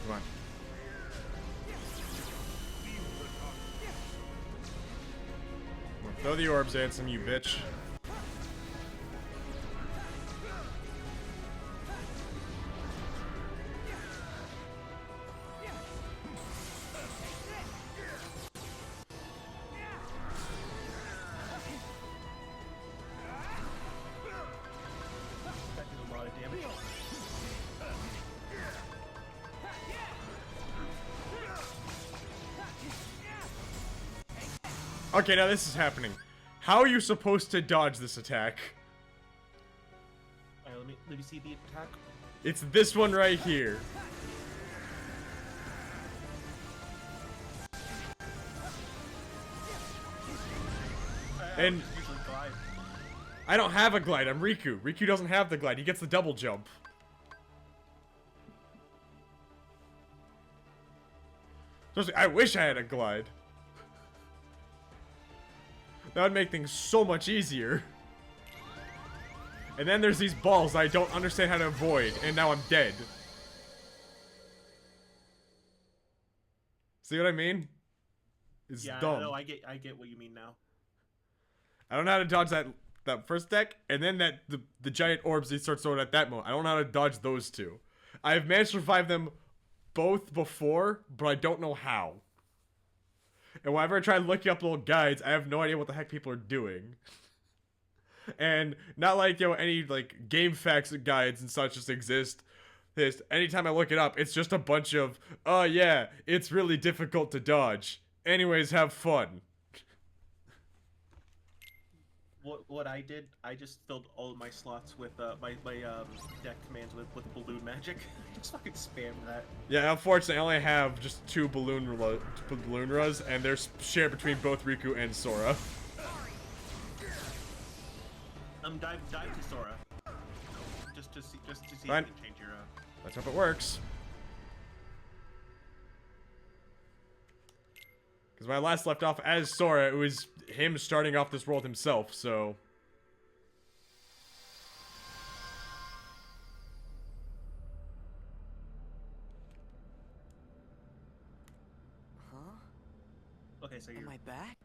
Come on. Throw the orbs, Ansem, you bitch. That did a lot of damage. Okay, now this is happening. How are you supposed to dodge this attack? Alright, let me see the attack. It's this one right here. And Usually glide. I don't have a glide. I'm Riku. Riku doesn't have the glide. He gets the double jump. Seriously, I wish I had a glide. That would make things so much easier. And then there's these balls I don't understand how to avoid, and now I'm dead. See what I mean? It's Yeah, dumb. no, I get what you mean now. I don't know how to dodge that first deck, and then the giant orbs he starts throwing at that moment. I don't know how to dodge those two. I've managed to revive them both before, but I don't know how. And whenever I try looking up little guides, I have no idea what the heck people are doing. And not like, any, like, game facts guides and such just exist. Anytime I look it up, it's just a bunch of, oh yeah, it's really difficult to dodge. Anyways, have fun. What I did, I just filled all of my slots with my deck commands with balloon magic. Just fucking spam that. Yeah, unfortunately, I only have just two balloon runs, and they're shared between both Riku and Sora. Dive to Sora. Just to see Fine. if you can change your. Let's hope it works. Because when I last left off as Sora, it was him starting off this world himself, so... back?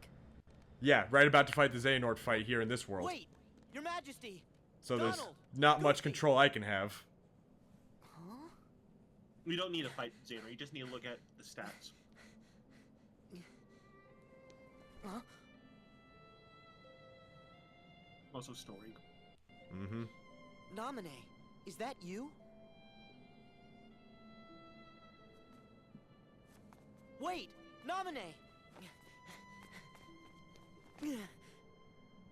Yeah, right about to fight the Xehanort fight here in this world. Wait, Your Majesty. So there's Donald, not much Goofy. control I can have. Huh? We don't need to fight Xehanort. You just need to look at the stats. Huh? Also story. Mm-hmm. Namine, is that you? Wait, Namine!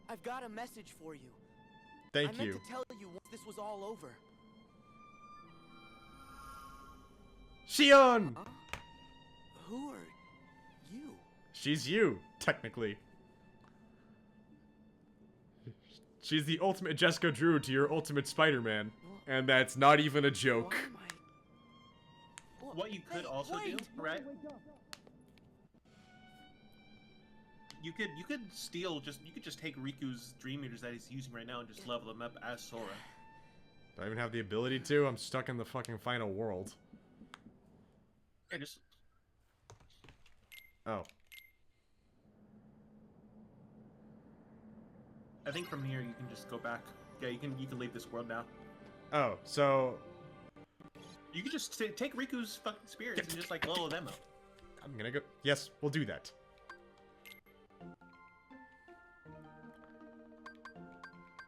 I've got a message for you. I Thank meant you. to tell you once this was all over. Shion! Huh? Who are you? She's you, technically. She's the ultimate Jessica Drew to your ultimate Spider-Man. And that's not even a joke. Why am I... What you could also do, right? You could steal you could just take Riku's Dream Eaters that he's using right now and just level them up as Sora. Do I even have the ability to? I'm stuck in the fucking final world. Yeah, just Oh. I think from here you can just go back. Yeah, you can leave this world now. Oh, so You can just take Riku's fucking spirits and just like level them up. I'm gonna go. Yes, we'll do that. I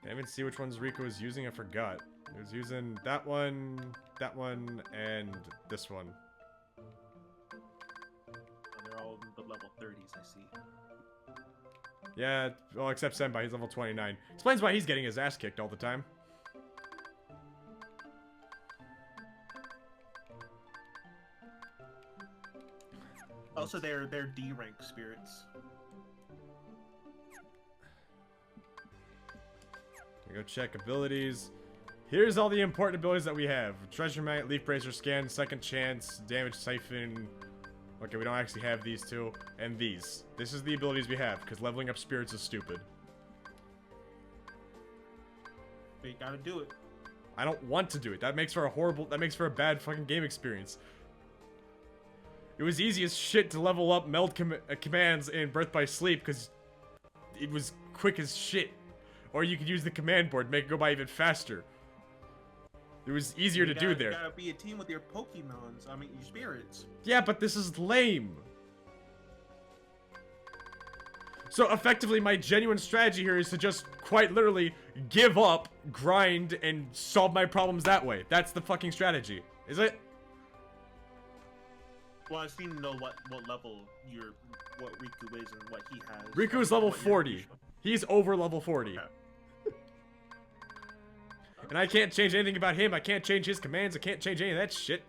didn't even see which ones Riku was using. I forgot. He was using that one, and this one. Oh, they're all the level 30s, I see. Yeah, well, except Senpai, he's level 29. Explains why he's getting his ass kicked all the time. Also, they're D rank spirits. We go check abilities. Here's all the important abilities that we have. Treasure Magnet, Leaf Bracer, Scan, Second Chance, Damage Siphon. Okay, we don't actually have these two. And these. This is the abilities we have, because leveling up spirits is stupid. But you gotta do it. I don't want to do it. That makes for a bad fucking game experience. It was easy as shit to level up meld commands in Birth by Sleep, because it was quick as shit. Or you could use the command board, make it go by even faster. It was easier to do there. You gotta be a team with your Pokemons, I mean, your spirits. Yeah, but this is lame. So effectively, my genuine strategy here is to just quite literally give up, grind, and solve my problems that way. That's the fucking strategy. Is it? Well, I just need to know what level what Riku is and what he has. Riku is level 40. He's over level 40. Okay. And I can't change anything about him. I can't change his commands. I can't change any of that shit.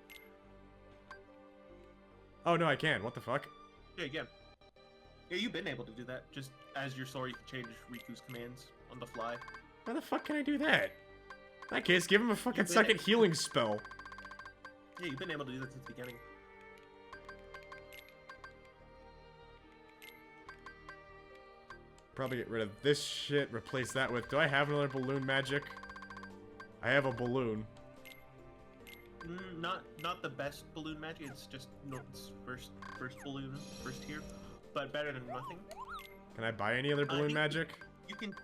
Oh, no, I can. What the fuck? Yeah, you can. Yeah, you've been able to do that. Just as your Sora, you can change Riku's commands on the fly. How the fuck can I do that? In that case, give him a fucking You've been second healing spell. Yeah, you've been able to do that since the beginning. Probably get rid of this shit, replace that with... Do I have another balloon magic? I have a balloon. Not the best balloon magic. It's just it's first balloon, first tier, but better than nothing. Can I buy any other balloon magic? You can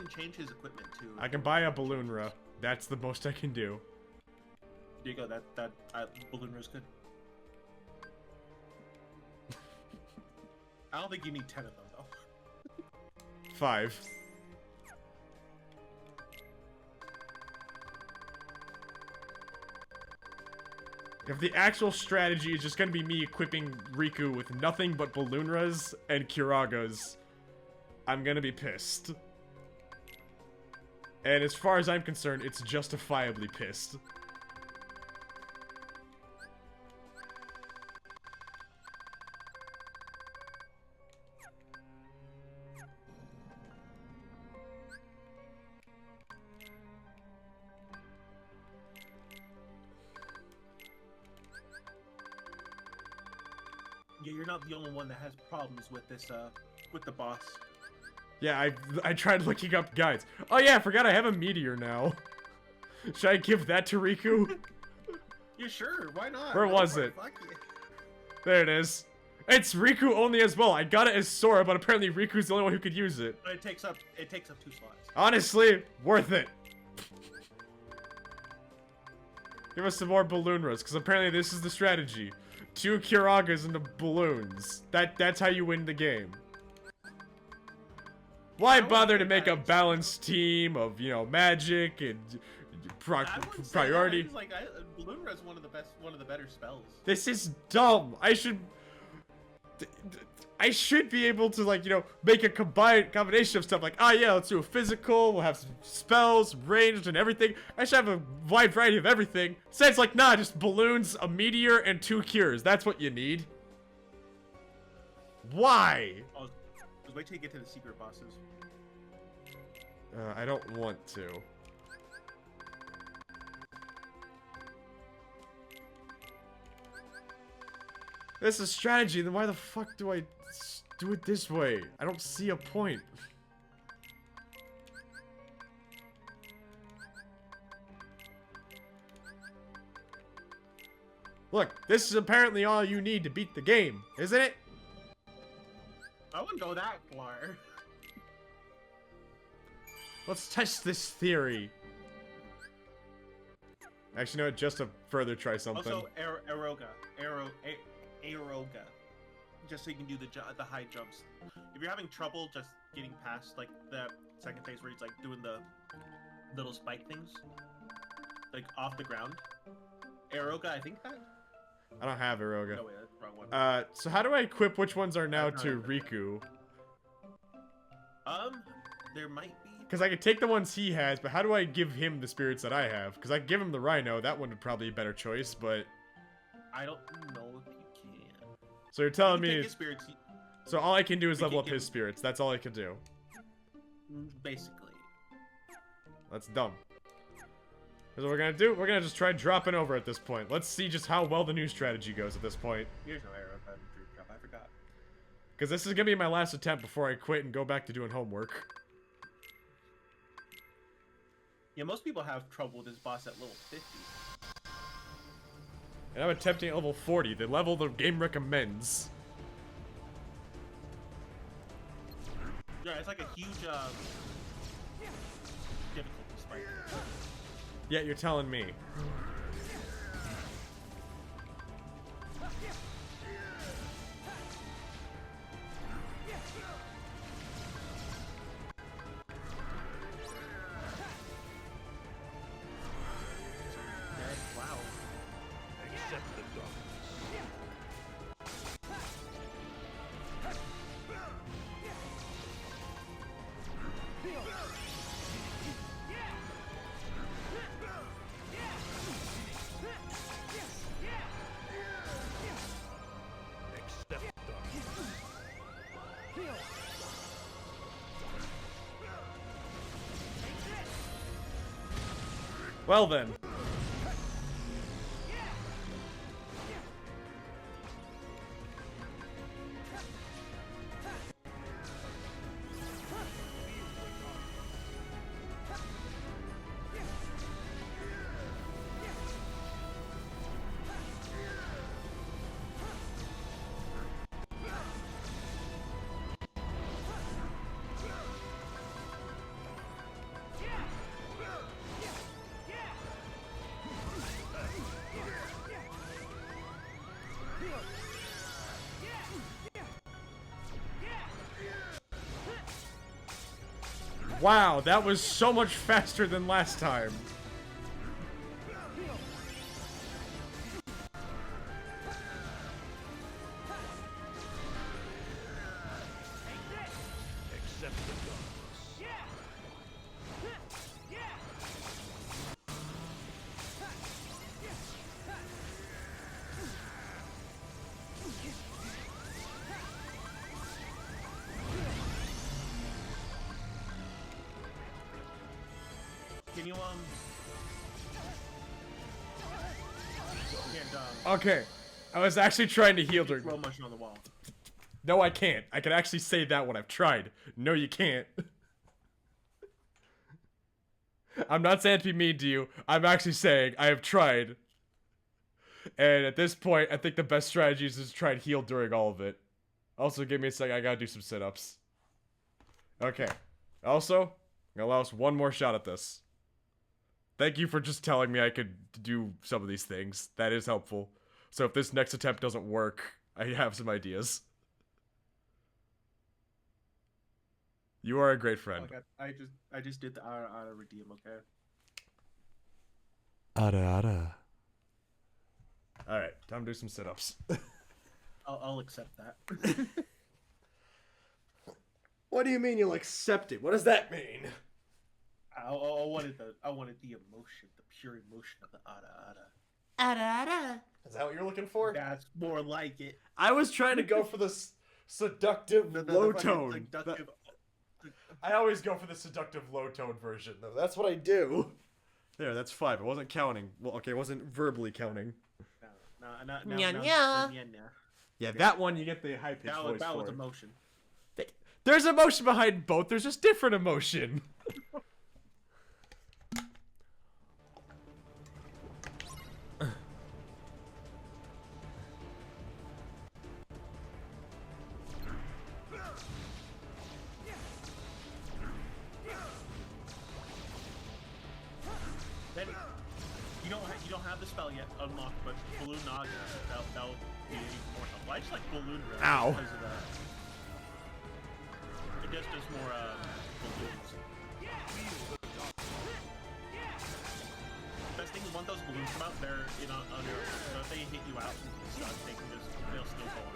change his equipment too. I can buy a balloon ra. That's the most I can do. There you go. That balloon is good. I don't think you need 10 of them though. 5. If the actual strategy is just gonna be me equipping Riku with nothing but Balloonras and Kiragas, I'm gonna be pissed. And as far as I'm concerned, it's justifiably pissed. Yeah, you're not the only one that has problems with this, with the boss. Yeah, I tried looking up guides. Oh yeah, I forgot I have a meteor now. Should I give that to Riku? Yeah, sure. Why not? Where was it? Fuck yeah. There it is. It's Riku only as well. I got it as Sora, but apparently Riku's the only one who could use it. But it takes up 2 slots. Honestly, worth it. Give us some more balloon because apparently this is the strategy. 2 Kiragas into balloons. That's how you win the game. Why bother to make a balanced team of, you know, magic and priority? Like, Balloon Res is one of the better spells. This is dumb. I should be able to, like, you know, make a combination of stuff like, ah, yeah, let's do a physical, we'll have some spells, ranged, and everything. I should have a wide variety of everything. So it's like, nah, just balloons, a meteor, and 2 cures. That's what you need. Why? Oh, just wait till you get to the secret bosses. I don't want to. This is strategy, then why the fuck do I do it this way? I don't see a point. Look, this is apparently all you need to beat the game, isn't it? I wouldn't go that far. Let's test this theory. Actually, you know what? Just to further try something. Also, Aeroga. Just so you can do the high jumps. If you're having trouble just getting past, like, the second phase where he's, like, doing the little spike things, like, off the ground. Aeroga, I think that? I don't have Aeroga. No, wait, that's the wrong one. So how do I equip which ones are now to Riku? There might be. Because I could take the ones he has, but how do I give him the spirits that I have? Because I give him the Rhino, that one would probably be a better choice, but... I don't know if you can. So you're telling You me... take his spirits, So all I can do is you level can't up his give- spirits. That's all I can do. basically. That's dumb. Here's what we're gonna do. We're gonna just try dropping over at this point. Let's see just how well the new strategy goes at this point. Here's no arrow. I forgot. Because this is gonna be my last attempt before I quit and go back to doing homework. Yeah, most people have trouble with this boss at level 50. And I'm attempting at level 40, the level the game recommends. Yeah, it's like a huge difficulty spike. Yeah, you're telling me. Wow. Accept the darkness. Accept darkness. Well then. Wow, that was so much faster than last time. Accept the darkness. Can you and Okay, I was actually trying to heal during. throw motion on the wall. No, I can't. I can actually say that when I've tried. No, you can't. I'm not saying to be mean to you. I'm actually saying I have tried. And at this point, I think the best strategy is to try and heal during all of it. Also, give me a second. I gotta do some sit-ups. Okay. Also, I'm gonna allow us one more shot at this. Thank you for just telling me I could do some of these things. That is helpful. So if this next attempt doesn't work, I have some ideas. You are a great friend. Oh my God, I just did the ara redeem. Okay. Ara. Alright, time to do some sit-ups. I'll accept that. What do you mean you'll accept it? What does that mean? I wanted the emotion, the pure emotion of the ara. Is that what you're looking for? That's more like it. I was trying to go for the seductive low fucking tone. seductive- I always go for the seductive low tone version, though. That's what I do. There, that's 5. I wasn't counting. Well, okay, I wasn't verbally counting. Yeah. Yeah, that one you get the high pitched voice That was for. emotion. There's emotion behind both. There's just different emotion. Then you don't have the spell yet unlocked, but Balloon Naga, that'll be more helpful. I just like Balloon Rush Ow. because of that. It just does more balloons. Best thing is once those balloons come out, they're under. So if they hit you out and stuff, they'll still go on.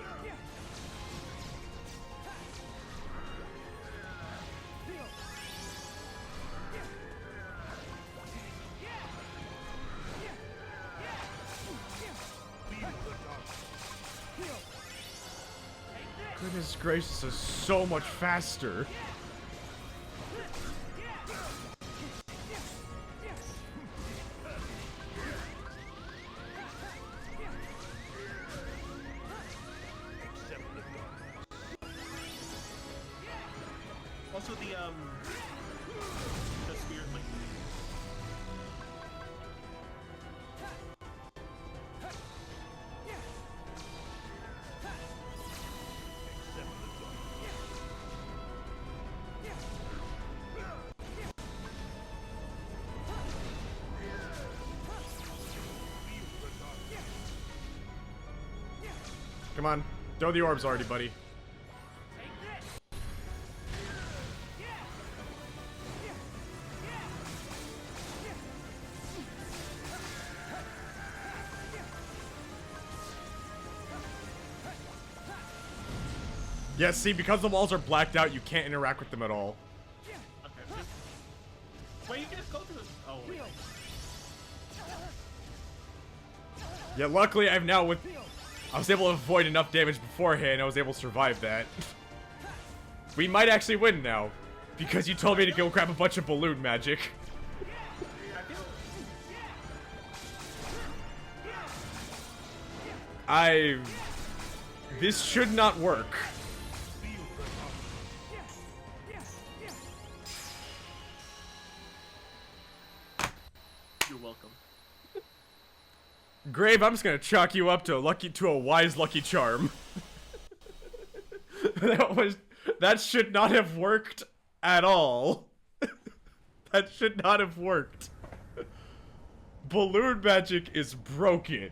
Goodness gracious, is so much faster. Accept the darkness. Also the spirit link. Accept the darkness. Come on, throw the orbs already, buddy. Yeah, see, because the walls are blacked out, you can't interact with them at all. Okay. Wait, you can just go through this. Oh wait. Yeah, luckily I was able to avoid enough damage beforehand, I was able to survive that. We might actually win now, because you told me to go grab a bunch of balloon magic. This should not work. You're welcome. Grave, I'm just gonna chalk you up to a wise lucky charm. That should not have worked at all. That should not have worked. Balloon magic is broken.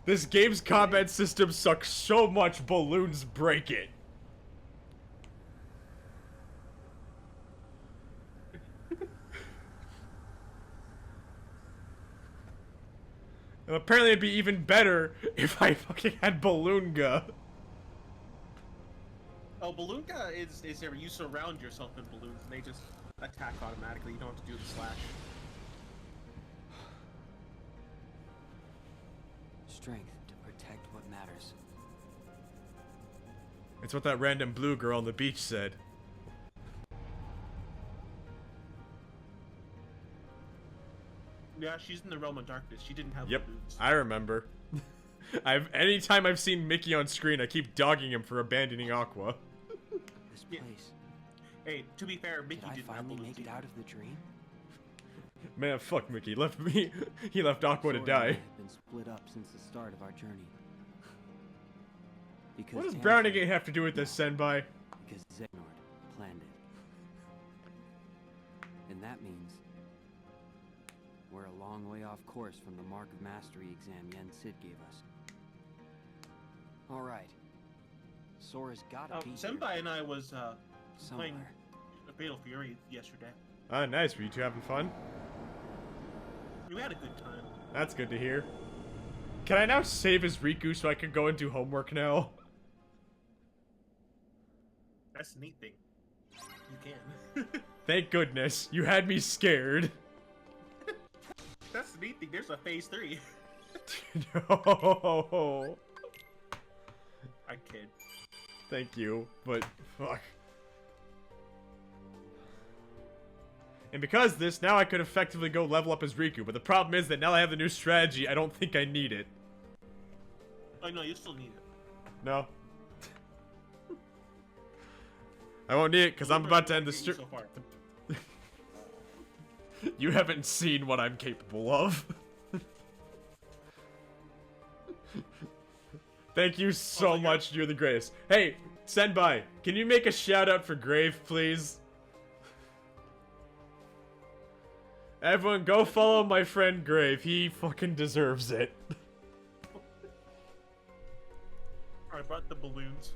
This game's combat system sucks so much balloons break it. And apparently it'd be even better if I fucking had Balloonga. Oh, Balloonga is there. You surround yourself in balloons and they just attack automatically. You don't have to do the slash. Strength to protect what matters. It's what that random blue girl on the beach said. Yeah, she's in the realm of darkness. She didn't have Yep, balloons. I remember. Anytime I've seen Mickey on screen, I keep dogging him for abandoning Aqua. This Yeah. place. Hey, to be fair, Mickey Did I didn't have finally balloons make it either. out of the dream? Man, fuck Mickey. Left me. He left Aqua to Sora and I die. have been split up since the start of our journey. Because What does Ansem- Browning have to do with this, Senpai? Because Xehanort planned it. And that means we're a long way off course from the Mark of Mastery exam Yen Sid gave us. Alright. Sora's gotta be Senpai here and I was playing somewhere. Fatal Fury yesterday. Ah, nice. Were you two having fun? We had a good time. That's good to hear. Can I now save as Riku so I can go and do homework now? That's the neat thing. You can. Thank goodness. You had me scared. That's the neat thing. There's a phase 3. No. I kid. Thank you, but fuck. And because of this, now I could effectively go level up as Riku, but the problem is that now I have the new strategy, I don't think I need it. Oh no, you still need it. No. I won't need it, because I'm about to end the stream. So far. You haven't seen what I'm capable of. Thank you so much, you're the greatest. Hey, Senpai, can you make a shout out for Grave, please? Everyone, go follow my friend Grave. He fucking deserves it. I brought the balloons.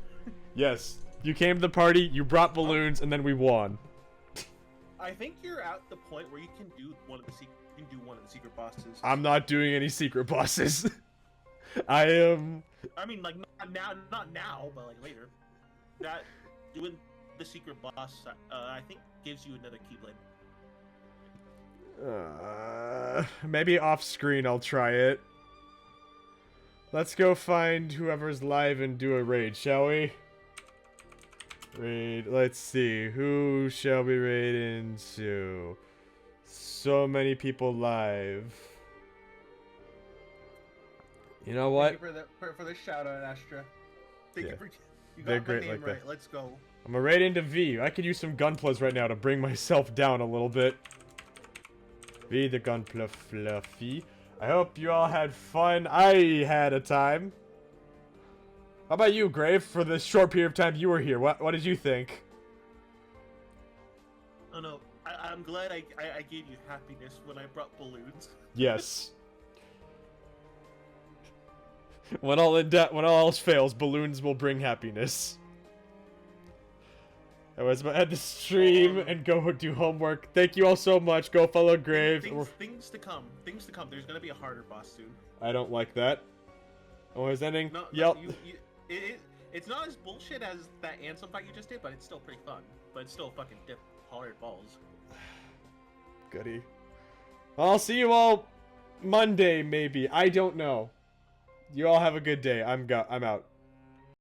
Yes, you came to the party, you brought balloons, and then we won. I think you're at the point where you can do one of the secret bosses. I'm not doing any secret bosses. I am. I mean, like not now, but like later. That doing the secret boss, I think gives you another Keyblade. Maybe off screen I'll try it. Let's go find whoever's live and do a raid, shall we? Raid, let's see. Who shall we raid into? So many people live. You know what? Thank you for the shout out, Astra. Thank Yeah. you for you They're got my great name like right. that. Let's go. I'm gonna raid into V. I could use some gunplas right now to bring myself down a little bit. V the gunpla fluffy. I hope you all had fun. I had a time. How about you, Grave? For the short period of time you were here, what did you think? Oh no, I'm glad I gave you happiness when I brought balloons. Yes. When all else fails, balloons will bring happiness. I was about to end the stream and go do homework. Thank you all so much. Go follow Grave. Things to come. Things to come. There's gonna be a harder boss soon. I don't like that. Oh, is ending? No, Yep. It's not as bullshit as that Ansem fight you just did, but it's still pretty fun. But it's still fucking hard balls. Goody. I'll see you all Monday, maybe. I don't know. You all have a good day. I'm out.